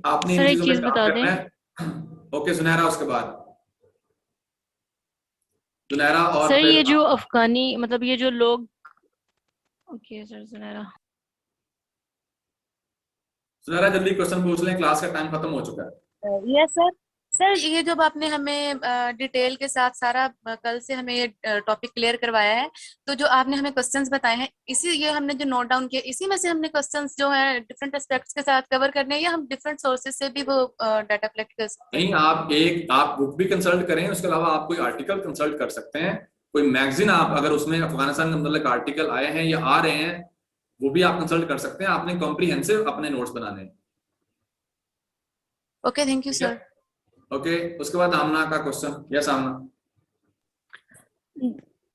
[SPEAKER 1] आपने
[SPEAKER 12] सर एक चीज बता दें।
[SPEAKER 1] ओके सुनहरा, उसके बाद सुनहरा और
[SPEAKER 12] सर ये जो अफगानी मतलब ये जो लोग, ओके सर सुनहरा
[SPEAKER 1] जल्दी क्वेश्चन पूछ लें, क्लास का टाइम खत्म हो चुका है।
[SPEAKER 15] Yes sir.
[SPEAKER 20] सर ये जब आपने हमें डिटेल के साथ सारा कल से हमें ये टॉपिक क्लियर करवाया है, तो जो आपने हमें क्वेश्चंस बताए हैं, इसी ये हमने जो नोट डाउन किया, इसी में से हमने क्वेश्चंस जो है डिफरेंट एस्पेक्ट्स के साथ कवर करने हैं, या हम डिफरेंट सोर्सेज से भी वो डाटा कलेक्ट कर सकते हैं?
[SPEAKER 1] नहीं, आप बुक भी कंसल्ट करें, उसके अलावा आप कोई आर्टिकल कंसल्ट कर सकते हैं, कोई मैगजीन आप अगर उसमें अफगानिस्तान के मतलब आर्टिकल आए हैं या आ रहे हैं वो भी आप कंसल्ट कर सकते हैं। आपने कॉम्प्रिहेंसिव अपने नोट्स बनाने हैं।
[SPEAKER 20] Okay, thank you sir.
[SPEAKER 1] Okay, उसके बाद आमना का क्वेश्चन। यस आमना।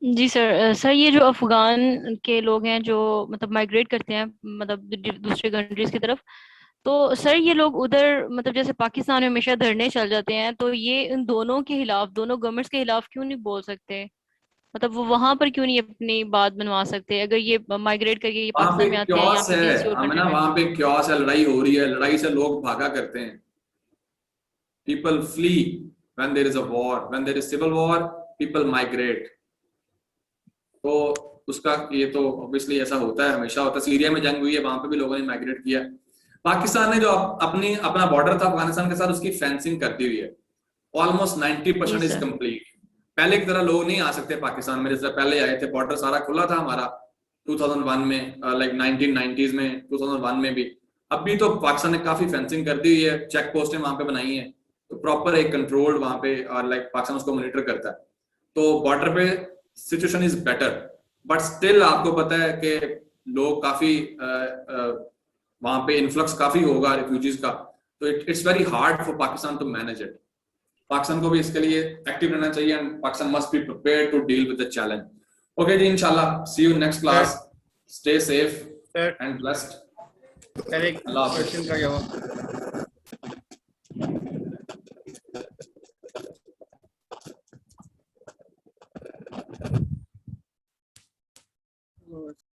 [SPEAKER 12] जी सर, ये जो अफगान के लोग हैं जो मतलब माइग्रेट करते हैं मतलब दूसरे कंट्रीज की तरफ, तो सर ये लोग उधर मतलब जैसे पाकिस्तान में हमेशा धरने चल जाते हैं, तो ये इन दोनों के खिलाफ, दोनों गवर्नमेंट्स के खिलाफ क्यों नहीं बोल सकते? मतलब वो वहां पर क्यों नहीं अपनी बात बनवा सकते? अगर ये माइग्रेट करके ये पाकिस्तान में आते हैं, यहाँ पे किसी और कंट्री में,
[SPEAKER 1] वहां पे क्योस है, लड़ाई हो रही है, लड़ाई से लोग भागा करते हैं। People flee when there is a war, when there is civil war, people migrate. तो उसका ये तो ऑब्वियसली ऐसा होता है, हमेशा होता है। सीरिया में जंग हुई है, वहां पे भी लोगों ने माइग्रेट किया। पाकिस्तान ने जो अपना बॉर्डर था अफगानिस्तान के साथ, उसकी फेंसिंग करती हुई है। Almost 90% is complete. पहले की तरह लोग नहीं आ सकते पाकिस्तान में, जैसे पहले आए थे। बॉर्डर सारा खुला था हमारा 2001 में, लाइक 1990s में, 2001 में भी। अभी तो पाकिस्तान ने काफी फेंसिंग कर दी हुई है, चेक पोस्टें वहां पे बनाई है, तो प्रॉपर एक कंट्रोल्ड वहां पे, और लाइक पाकिस्तान उसको मॉनिटर करता है। तो बॉर्डर पे situation is better, but still आपको पता है कि लोग काफी वहां पे इन्फ्लक्स काफी होगा रिफ्यूजीज का, तो it's very hard for Pakistan to manage it. Pakistan को भी इसके लिए एक्टिव रहना चाहिए, and Pakistan must be prepared to deal with the challenge. Okay ji, इंशाल्लाह see you next class. Stay safe and blessed.
[SPEAKER 6] Sir एक क्वेश्चन का जवाब